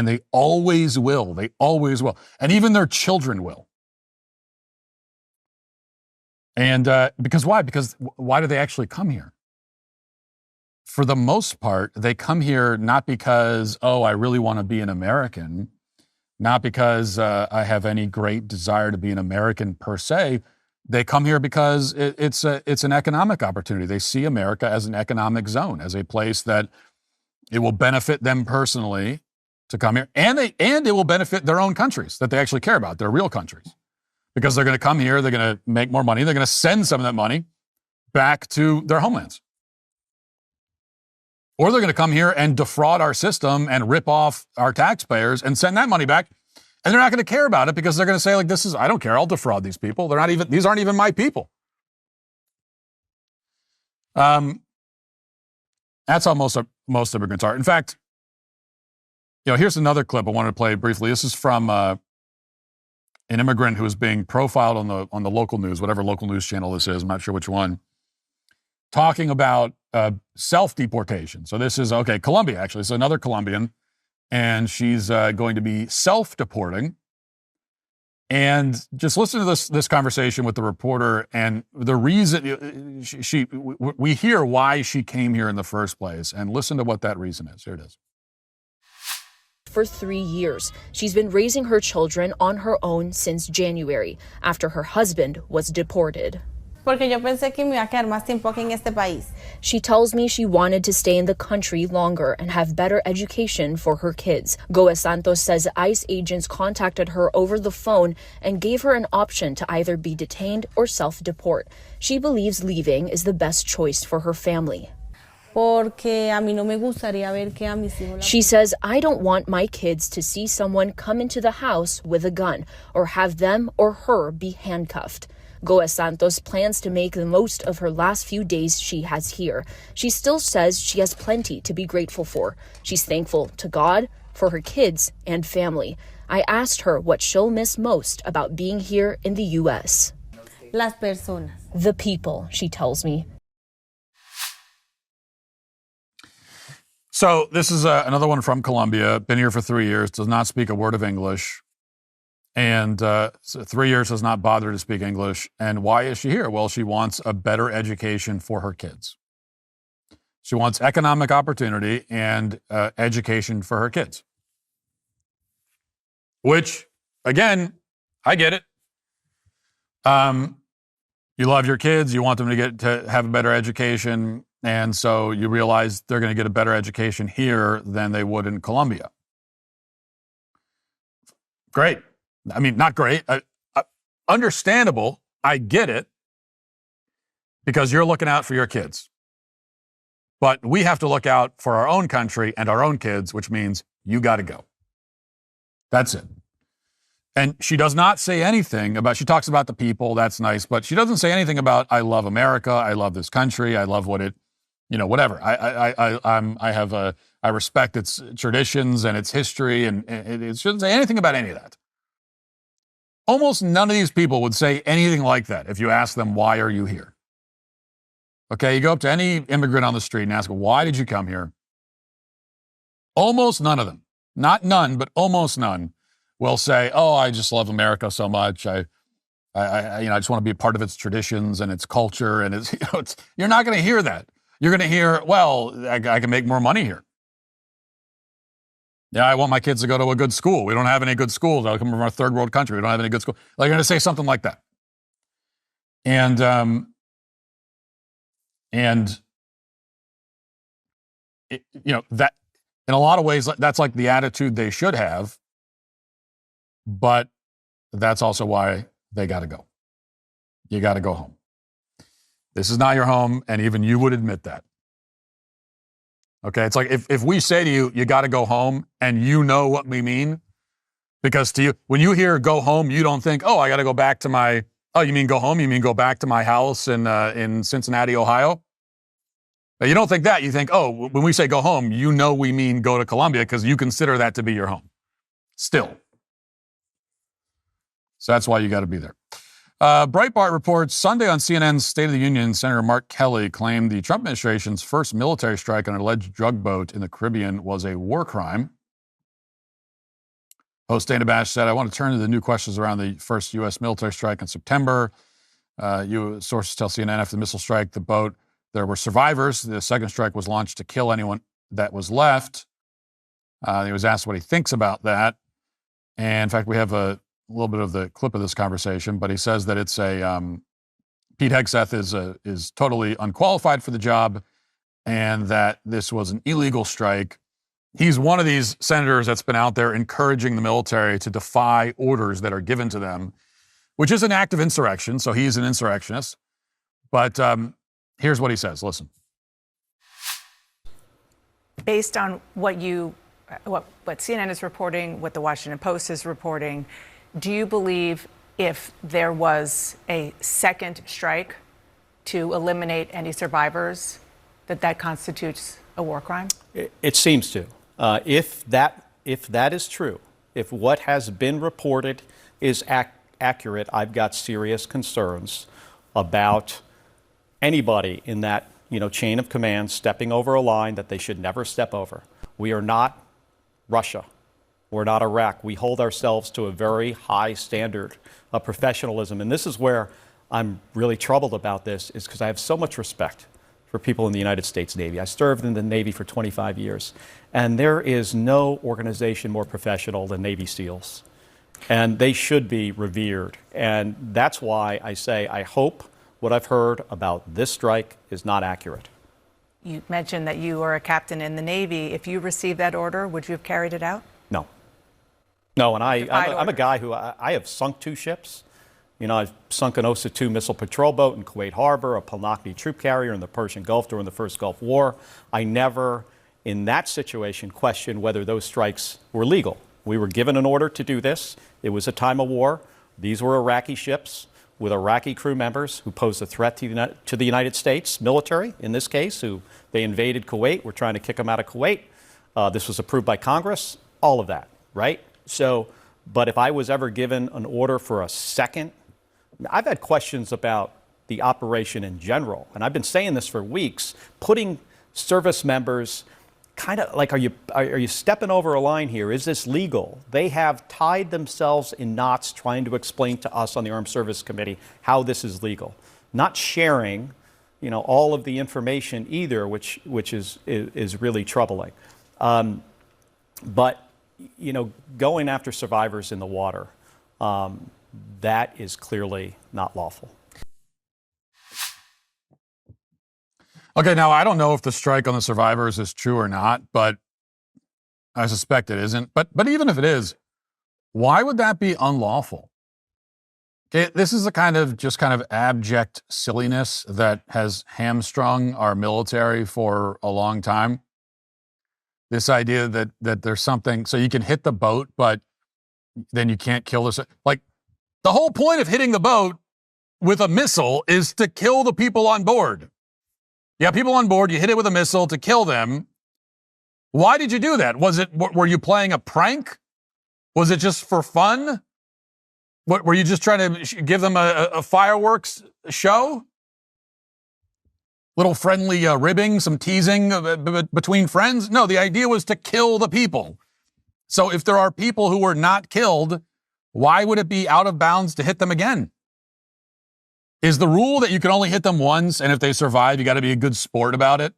they always will. They always will. And even their children will. And because why? Because why do they actually come here? For the most part, they come here not because, I really want to be an American, not because I have any great desire to be an American per se. They come here because it's an economic opportunity. They see America as an economic zone, as a place that it will benefit them personally to come here, and it will benefit their own countries that they actually care about, their real countries, because they're going to come here, they're going to make more money, they're going to send some of that money back to their homelands. Or they're going to come here and defraud our system and rip off our taxpayers and send that money back. And they're not going to care about it because they're going to say, I don't care. I'll defraud these people. These aren't even my people. That's how most immigrants are. In fact, here's another clip I wanted to play briefly. This is from an immigrant who is being profiled on the local news, whatever local news channel this is. I'm not sure which one. Talking about self-deportation. So this is, Colombia, actually. So another Colombian. And she's going to be self-deporting. And just listen to this conversation with the reporter and the reason we hear why she came here in the first place. And listen to what that reason is. Here it is. For 3 years, she's been raising her children on her own since January, after her husband was deported. Porque yo pensé que me iba a quedar más tiempo aquí en este país. She tells me she wanted to stay in the country longer and have better education for her kids. Goa Santos says ICE agents contacted her over the phone and gave her an option to either be detained or self-deport. She believes leaving is the best choice for her family. Porque a mí no me gustaría ver que a mis hijos. She says, I don't want my kids to see someone come into the house with a gun or have them or her be handcuffed. Goa Santos plans to make the most of her last few days she has here. She still says she has plenty to be grateful for. She's thankful to God, for her kids, and family. I asked her what she'll miss most about being here in the U.S. Las personas. The people, she tells me. So this is another one from Colombia. Been here for 3 years. Does not speak a word of English. And so 3 years has not bothered to speak English. And why is she here? Well, she wants a better education for her kids. She wants economic opportunity and education for her kids. Which, again, I get it. You love your kids. You want them to have a better education. And so you realize they're going to get a better education here than they would in Colombia. Great. I mean, not great. Understandable. I get it. Because you're looking out for your kids. But we have to look out for our own country and our own kids, which means you got to go. That's it. And she does not say anything about, she talks about the people, that's nice, but she doesn't say anything about, I love America, I love this country, I love what it, whatever. I respect its traditions and its history, and it shouldn't say anything about any of that. Almost none of these people would say anything like that if you ask them, why are you here? Okay, you go up to any immigrant on the street and ask them, why did you come here? Almost none of them, not none, but almost none, will say, oh, I just love America so much. I just want to be a part of its traditions and its culture. And you're not going to hear that. You're going to hear, well, I can make more money here. Yeah, I want my kids to go to a good school. We don't have any good schools. I come from a third world country. We don't have any good schools. They're going to say something like that. And that in a lot of ways, that's like the attitude they should have. But that's also why they got to go. You got to go home. This is not your home, and even you would admit that. Okay, it's like if we say to you, you got to go home, and you know what we mean, because to you, when you hear go home, you don't think, oh, I got to go back to my, oh, you mean go home? You mean go back to my house in Cincinnati, Ohio? But you don't think that. You think, oh, when we say go home, you know we mean go to Colombia because you consider that to be your home. Still. So that's why you got to be there. Breitbart reports Sunday on CNN's State of the Union, Senator Mark Kelly claimed the Trump administration's first military strike on an alleged drug boat in the Caribbean was a war crime. Host Dana Bash said, I want to turn to the new questions around the first U.S. military strike in September. Sources tell CNN after the missile strike, the boat, there were survivors. The second strike was launched to kill anyone that was left. He was asked what he thinks about that. And in fact, we have a little bit of the clip of this conversation, but he says that it's Pete Hegseth is totally unqualified for the job and that this was an illegal strike. He's one of these senators that's been out there encouraging the military to defy orders that are given to them, which is an act of insurrection. So he's an insurrectionist. But here's what he says. Listen. Based on what CNN is reporting, what the Washington Post is reporting, do you believe if there was a second strike to eliminate any survivors, that constitutes a war crime? It seems to. If that is true, if what has been reported is accurate, I've got serious concerns about anybody in that chain of command stepping over a line that they should never step over. We are not Russia. We're not Iraq. We hold ourselves to a very high standard of professionalism. And this is where I'm really troubled about this, is because I have so much respect for people in the United States Navy. I served in the Navy for 25 years, and there is no organization more professional than Navy SEALs. And they should be revered. And that's why I say I hope what I've heard about this strike is not accurate. You mentioned that you are a captain in the Navy. If you received that order, would you have carried it out? No. No, and I'm a guy who I have sunk 2 ships. I've sunk an OSA-2 missile patrol boat in Kuwait Harbor, a Palnakni troop carrier in the Persian Gulf during the First Gulf War. I never, in that situation, questioned whether those strikes were legal. We were given an order to do this. It was a time of war. These were Iraqi ships with Iraqi crew members who posed a threat to the United States military, in this case, who they invaded Kuwait. We're trying to kick them out of Kuwait. This was approved by Congress, all of that, right? So, but if I was ever given an order for a second, I've had questions about the operation in general, and I've been saying this for weeks, putting service members kind of like, are you stepping over a line here? Is this legal? They have tied themselves in knots trying to explain to us on the Armed Service Committee how this is legal, not sharing, all of the information either, which is really troubling. But going after survivors in the water, that is clearly not lawful. Okay, now I don't know if the strike on the survivors is true or not, but I suspect it isn't. But even if it is, why would that be unlawful? Okay, this is the kind of abject silliness that has hamstrung our military for a long time. This idea that there's something, so you can hit the boat, but then you can't kill the, like, the whole point of hitting the boat with a missile is to kill the people on board. You have people on board, you hit it with a missile to kill them. Why did you do that? Were you playing a prank? Was it just for fun? Were you just trying to give them a fireworks show? Little friendly ribbing, some teasing between friends? No, the idea was to kill the people. So if there are people who were not killed, why would it be out of bounds to hit them again? Is the rule that you can only hit them once, and if they survive, you got to be a good sport about it?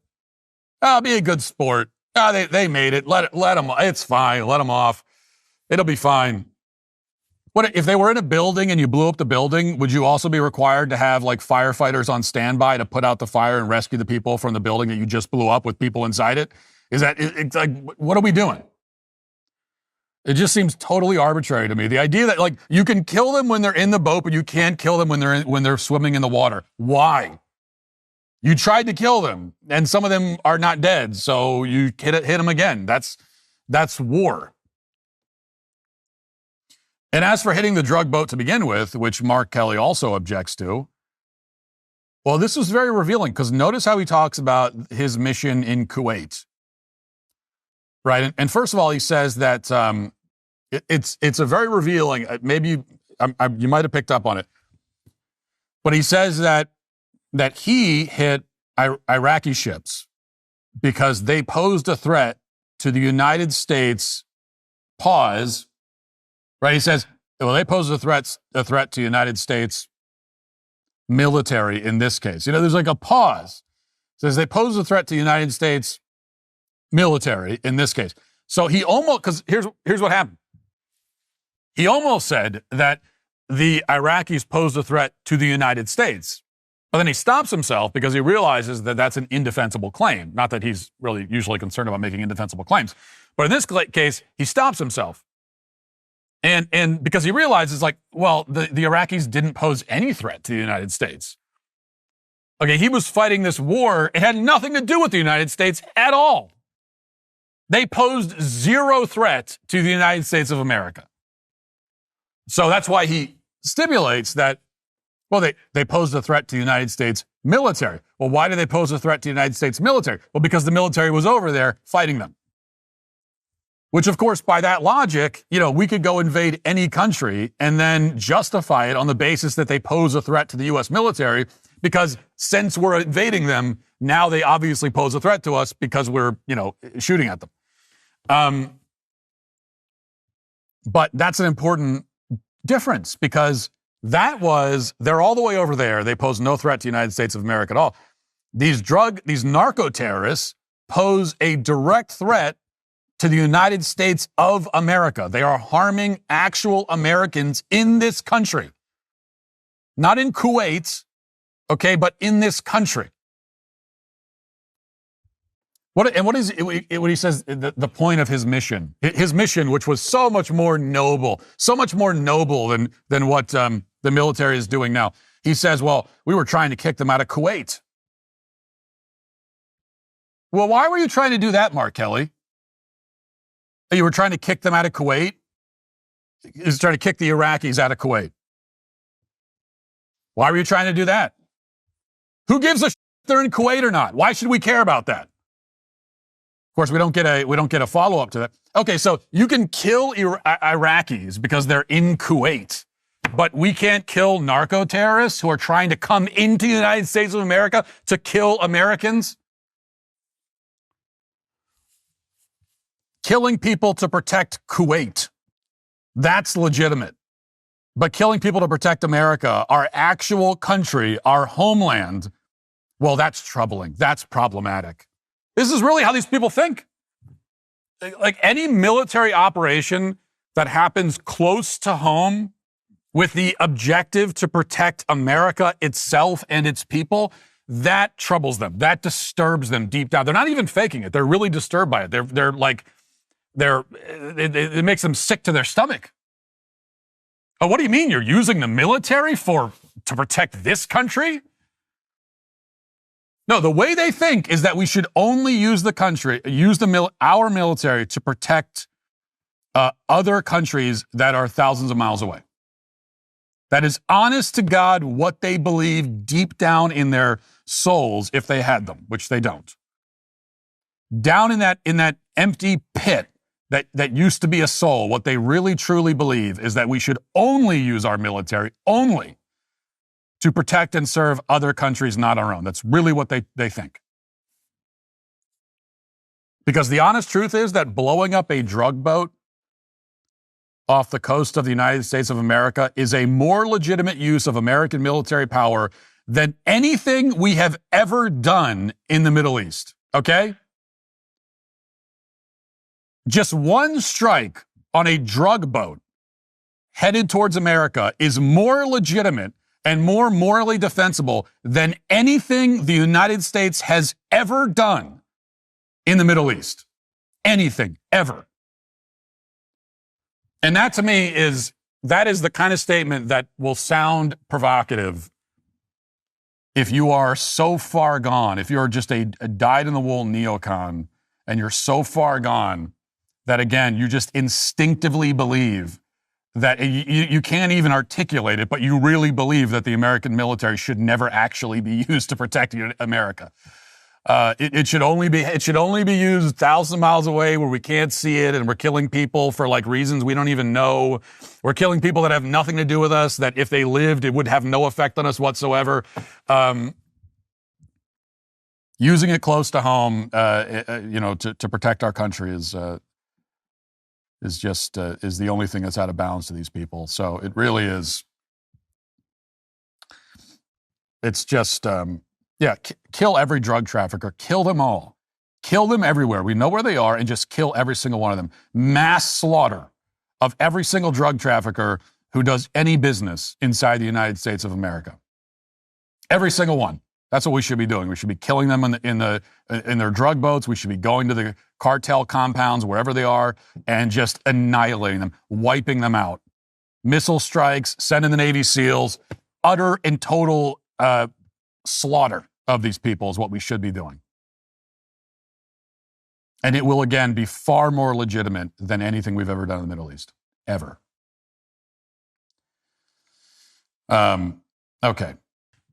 Oh, be a good sport. Oh, they made it. Let them. It's fine. Let them off. It'll be fine. What if they were in a building and you blew up the building? Would you also be required to have like firefighters on standby to put out the fire and rescue the people from the building that you just blew up with people inside it? It's like, what are we doing? It just seems totally arbitrary to me. The idea that like you can kill them when they're in the boat, but you can't kill them when they're swimming in the water. Why? You tried to kill them, and some of them are not dead, so you hit them again. That's war. And as for hitting the drug boat to begin with, which Mark Kelly also objects to, well, this was very revealing because notice how he talks about his mission in Kuwait. Right. And first of all, he says that it's a very revealing, maybe you might have picked up on it, but he says that he hit Iraqi ships because they posed a threat to the United States. Pause. Right. He says, well, they posed a threat to United States military in this case. There's like a pause. It says they pose a threat to the United States military in this case. So he almost, because here's what happened. He almost said that the Iraqis posed a threat to the United States, but then he stops himself because he realizes that that's an indefensible claim. Not that he's really usually concerned about making indefensible claims, but in this case, he stops himself. And because he realizes like, well, the Iraqis didn't pose any threat to the United States. Okay, he was fighting this war. It had nothing to do with the United States at all. They posed zero threat to the United States of America. So that's why he stipulates that, well, they posed a threat to the United States military. Well, why did they pose a threat to the United States military? Well, because the military was over there fighting them. Which, of course, by that logic, we could go invade any country and then justify it on the basis that they pose a threat to the U.S. military, because since we're invading them, now they obviously pose a threat to us because we're, shooting at them. But that's an important difference because they're all the way over there. They pose no threat to the United States of America at all. These narco terrorists pose a direct threat to the United States of America. They are harming actual Americans in this country. Not in Kuwait, okay, but in this country. What he says, the point of his mission, which was so much more noble than what the military is doing now. He says, well, we were trying to kick them out of Kuwait. Well, why were you trying to do that, Mark Kelly? You were trying to kick them out of Kuwait? He was trying to kick the Iraqis out of Kuwait. Why were you trying to do that? Who gives a shit if they're in Kuwait or not? Why should we care about that? Of course, we don't get a follow-up to that. Okay, so you can kill Iraqis because they're in Kuwait, but we can't kill narco terrorists who are trying to come into the United States of America to kill Americans? Killing people to protect Kuwait, that's legitimate. But killing people to protect America, our actual country, our homeland, well, that's troubling. That's problematic. This is really how these people think. Like any military operation that happens close to home with the objective to protect America itself and its people, that troubles them. That disturbs them deep down. They're not even faking it. They're really disturbed by it. It makes them sick to their stomach. Oh, what do you mean you're using the military to protect this country? No, the way they think is that we should only use our military to protect other countries that are thousands of miles away. That is honest to God what they believe deep down in their souls, if they had them, which they don't. Down in that empty pit that used to be a soul, what they really truly believe is that we should only use our military, only, to protect and serve other countries, not our own. That's really what they think. Because the honest truth is that blowing up a drug boat off the coast of the United States of America is a more legitimate use of American military power than anything we have ever done in the Middle East. Okay? Just one strike on a drug boat headed towards America is more legitimate and more morally defensible than anything the United States has ever done in the Middle East. Anything, ever. And that to me is the kind of statement that will sound provocative if you are so far gone, if you're just a dyed-in-the-wool neocon and you're so far gone that, again, you just instinctively believe that you can't even articulate it, but you really believe that the American military should never actually be used to protect America. It should only be used thousands of miles away where we can't see it, and we're killing people for like reasons we don't even know. We're killing people that have nothing to do with us, that if they lived, it would have no effect on us whatsoever. Using it close to home, to protect our country is the only thing that's out of bounds to these people. So it really is. It's just, kill every drug trafficker, kill them all, kill them everywhere. We know where they are, and just kill every single one of them. Mass slaughter of every single drug trafficker who does any business inside the United States of America. Every single one. That's what we should be doing. We should be killing them in their drug boats. We should be going to the cartel compounds, wherever they are, and just annihilating them, wiping them out. Missile strikes, sending the Navy SEALs, utter and total slaughter of these people is what we should be doing. And it will, again, be far more legitimate than anything we've ever done in the Middle East. Ever. Okay.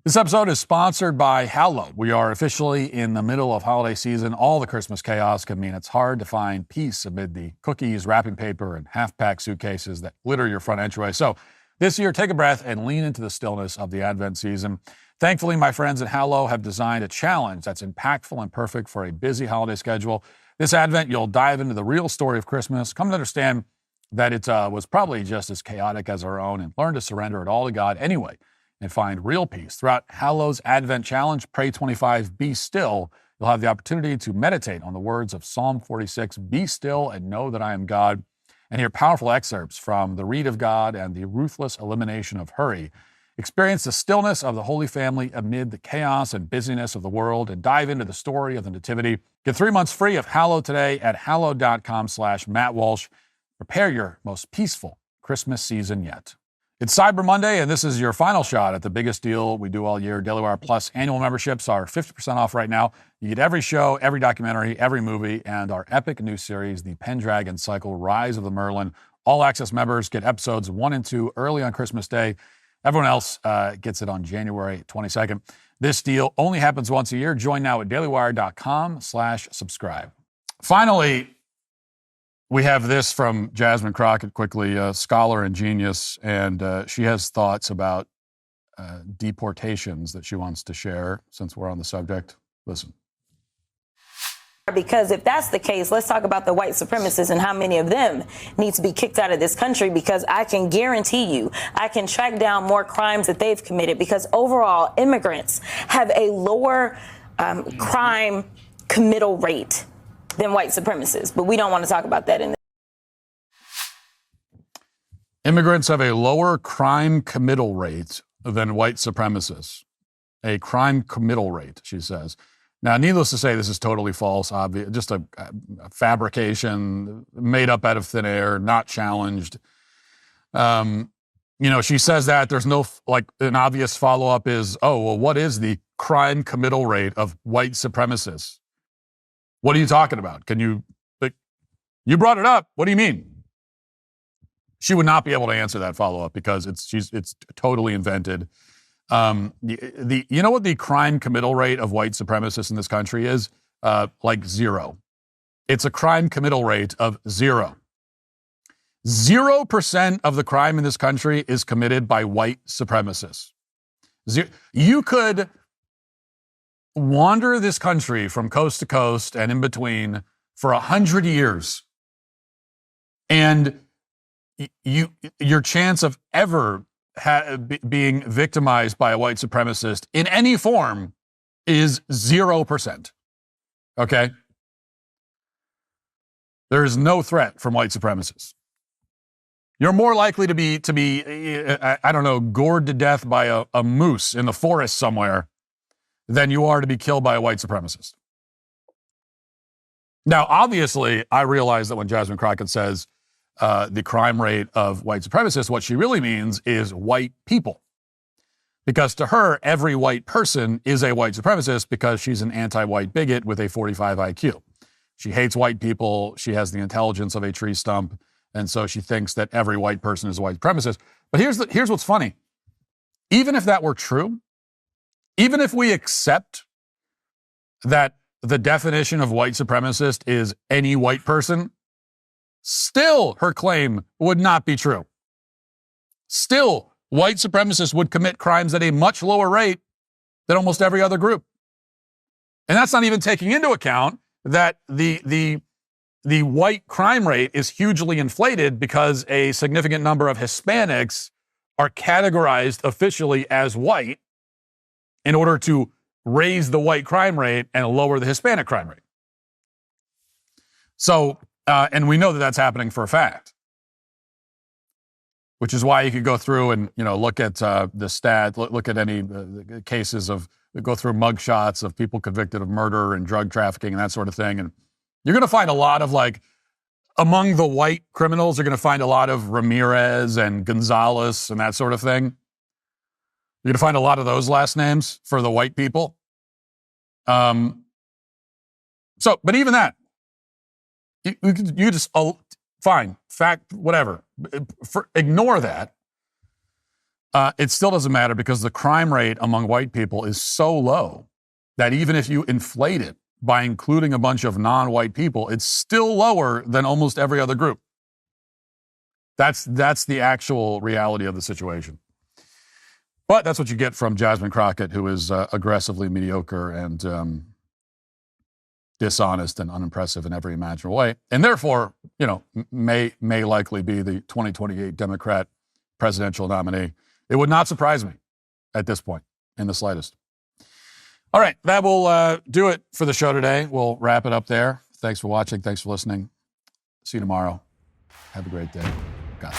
This episode is sponsored by Hallow. We are officially in the middle of holiday season. All the Christmas chaos can mean it's hard to find peace amid the cookies, wrapping paper, and half-packed suitcases that litter your front entryway. So this year, take a breath and lean into the stillness of the Advent season. Thankfully, my friends at Hallow have designed a challenge that's impactful and perfect for a busy holiday schedule. This Advent, you'll dive into the real story of Christmas, come to understand that it was probably just as chaotic as our own, and learn to surrender it all to God anyway and find real peace. Throughout Hallow's Advent Challenge, Pray 25, Be Still, you'll have the opportunity to meditate on the words of Psalm 46, Be still and know that I am God, and hear powerful excerpts from the Read of God and the Ruthless Elimination of Hurry. Experience the stillness of the Holy Family amid the chaos and busyness of the world, and dive into the story of the Nativity. Get 3 months free of Hallow today at hallow.com/Matt Walsh. Prepare your most peaceful Christmas season yet. It's Cyber Monday, and this is your final shot at the biggest deal we do all year. Daily Wire Plus annual memberships are 50% off right now. You get every show, every documentary, every movie, and our epic new series, The Pendragon Cycle, Rise of the Merlin. All access members get episodes 1 and 2 early on Christmas Day. Everyone else gets it on January 22nd. This deal only happens once a year. Join now at dailywire.com/subscribe. Finally, we have this from Jasmine Crockett, quickly, a scholar and genius, and she has thoughts about deportations that she wants to share since we're on the subject. Listen. Because if that's the case, let's talk about the white supremacists and how many of them need to be kicked out of this country, because I can guarantee you I can track down more crimes that they've committed, because overall immigrants have a lower crime committal rate than white supremacists. But we don't want to talk about that in this. Immigrants have a lower crime committal rate than white supremacists. A crime committal rate, she says. Now, needless to say, this is totally false, obvious, just a fabrication made up out of thin air, not challenged. She says that there's no, an obvious follow-up is, oh, well, what is the crime committal rate of white supremacists? What are you talking about? You brought it up. What do you mean? She would not be able to answer that follow-up because it's totally invented. You know what the crime committal rate of white supremacists in this country is? 0. It's a crime committal rate of 0. 0% of the crime in this country is committed by white supremacists. You could wander this country from coast to coast and in between for 100 years, and your chance of ever being victimized by a white supremacist in any form is 0%. Okay? There is no threat from white supremacists. You're more likely to be gored to death by a moose in the forest somewhere than you are to be killed by a white supremacist. Now, obviously, I realize that when Jasmine Crockett says the crime rate of white supremacists, what she really means is white people. Because to her, every white person is a white supremacist because she's an anti-white bigot with a 45 IQ. She hates white people. She has the intelligence of a tree stump. And so she thinks that every white person is a white supremacist. But here's what's funny. Even if that were true, even if we accept that the definition of white supremacist is any white person, still her claim would not be true. Still, white supremacists would commit crimes at a much lower rate than almost every other group. And that's not even taking into account that the white crime rate is hugely inflated because a significant number of Hispanics are categorized officially as white in order to raise the white crime rate and lower the Hispanic crime rate. So, and we know that that's happening for a fact, which is why you could go through and, look at the stat, look at any cases go through mugshots of people convicted of murder and drug trafficking and that sort of thing. And you're going to find a lot of among the white criminals, you're going to find a lot of Ramirez and Gonzalez and that sort of thing. You're going to find a lot of those last names for the white people. But even that, you just, fine, fact, whatever. Ignore that. It still doesn't matter because the crime rate among white people is so low that even if you inflate it by including a bunch of non-white people, it's still lower than almost every other group. That's the actual reality of the situation. But that's what you get from Jasmine Crockett, who is aggressively mediocre and dishonest and unimpressive in every imaginable way, and therefore, may likely be the 2028 Democrat presidential nominee. It would not surprise me at this point in the slightest. All right, that will do it for the show today. We'll wrap it up there. Thanks for watching. Thanks for listening. See you tomorrow. Have a great day. God.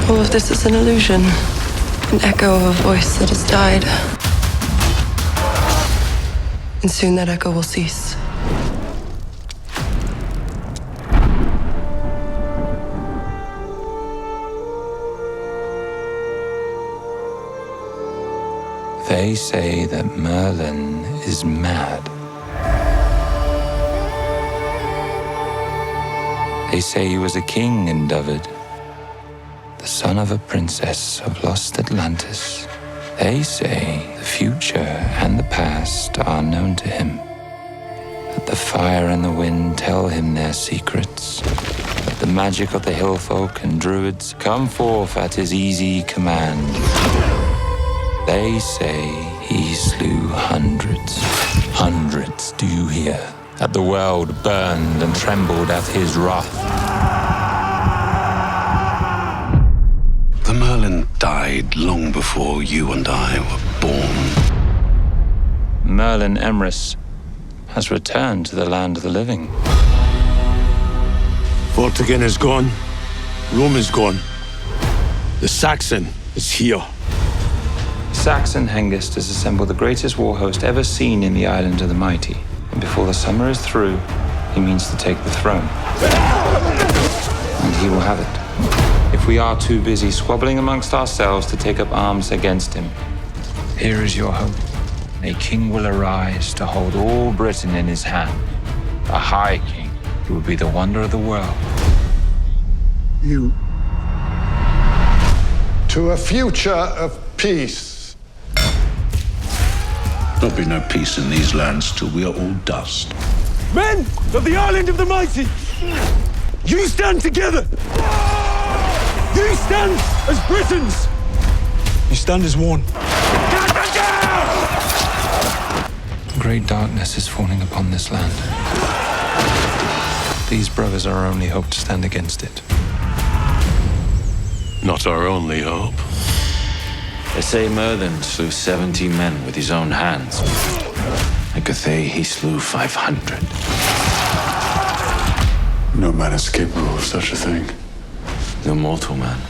All of this is an illusion, an echo of a voice that has died. And soon that echo will cease. They say that Merlin is mad. They say he was a king in Dyfed, the son of a princess of lost Atlantis. They say the future and the past are known to him, that Let the fire and the wind tell him their secrets. Let the magic of the hill folk and druids come forth at his easy command. They say he slew hundreds. Hundreds, do you hear? That the world burned and trembled at his wrath. The Merlin died long before you and I were born. Merlin Emrys has returned to the land of the living. Vortigern is gone. Rome is gone. The Saxon is here. Saxon Hengist has assembled the greatest war host ever seen in the Island of the Mighty. And before the summer is through, he means to take the throne. And he will have it. If we are too busy squabbling amongst ourselves to take up arms against him, here is your hope. A king will arise to hold all Britain in his hand. A high king who will be the wonder of the world. You. To a future of peace. There'll be no peace in these lands till we are all dust. Men of the Island of the Mighty, you stand together. You stand as Britons. You stand as one. Great darkness is falling upon this land. These brothers are our only hope to stand against it. Not our only hope. They say Merlin slew 70 men with his own hands. At Cathay, he slew 500. No man is capable of such a thing. The mortal man.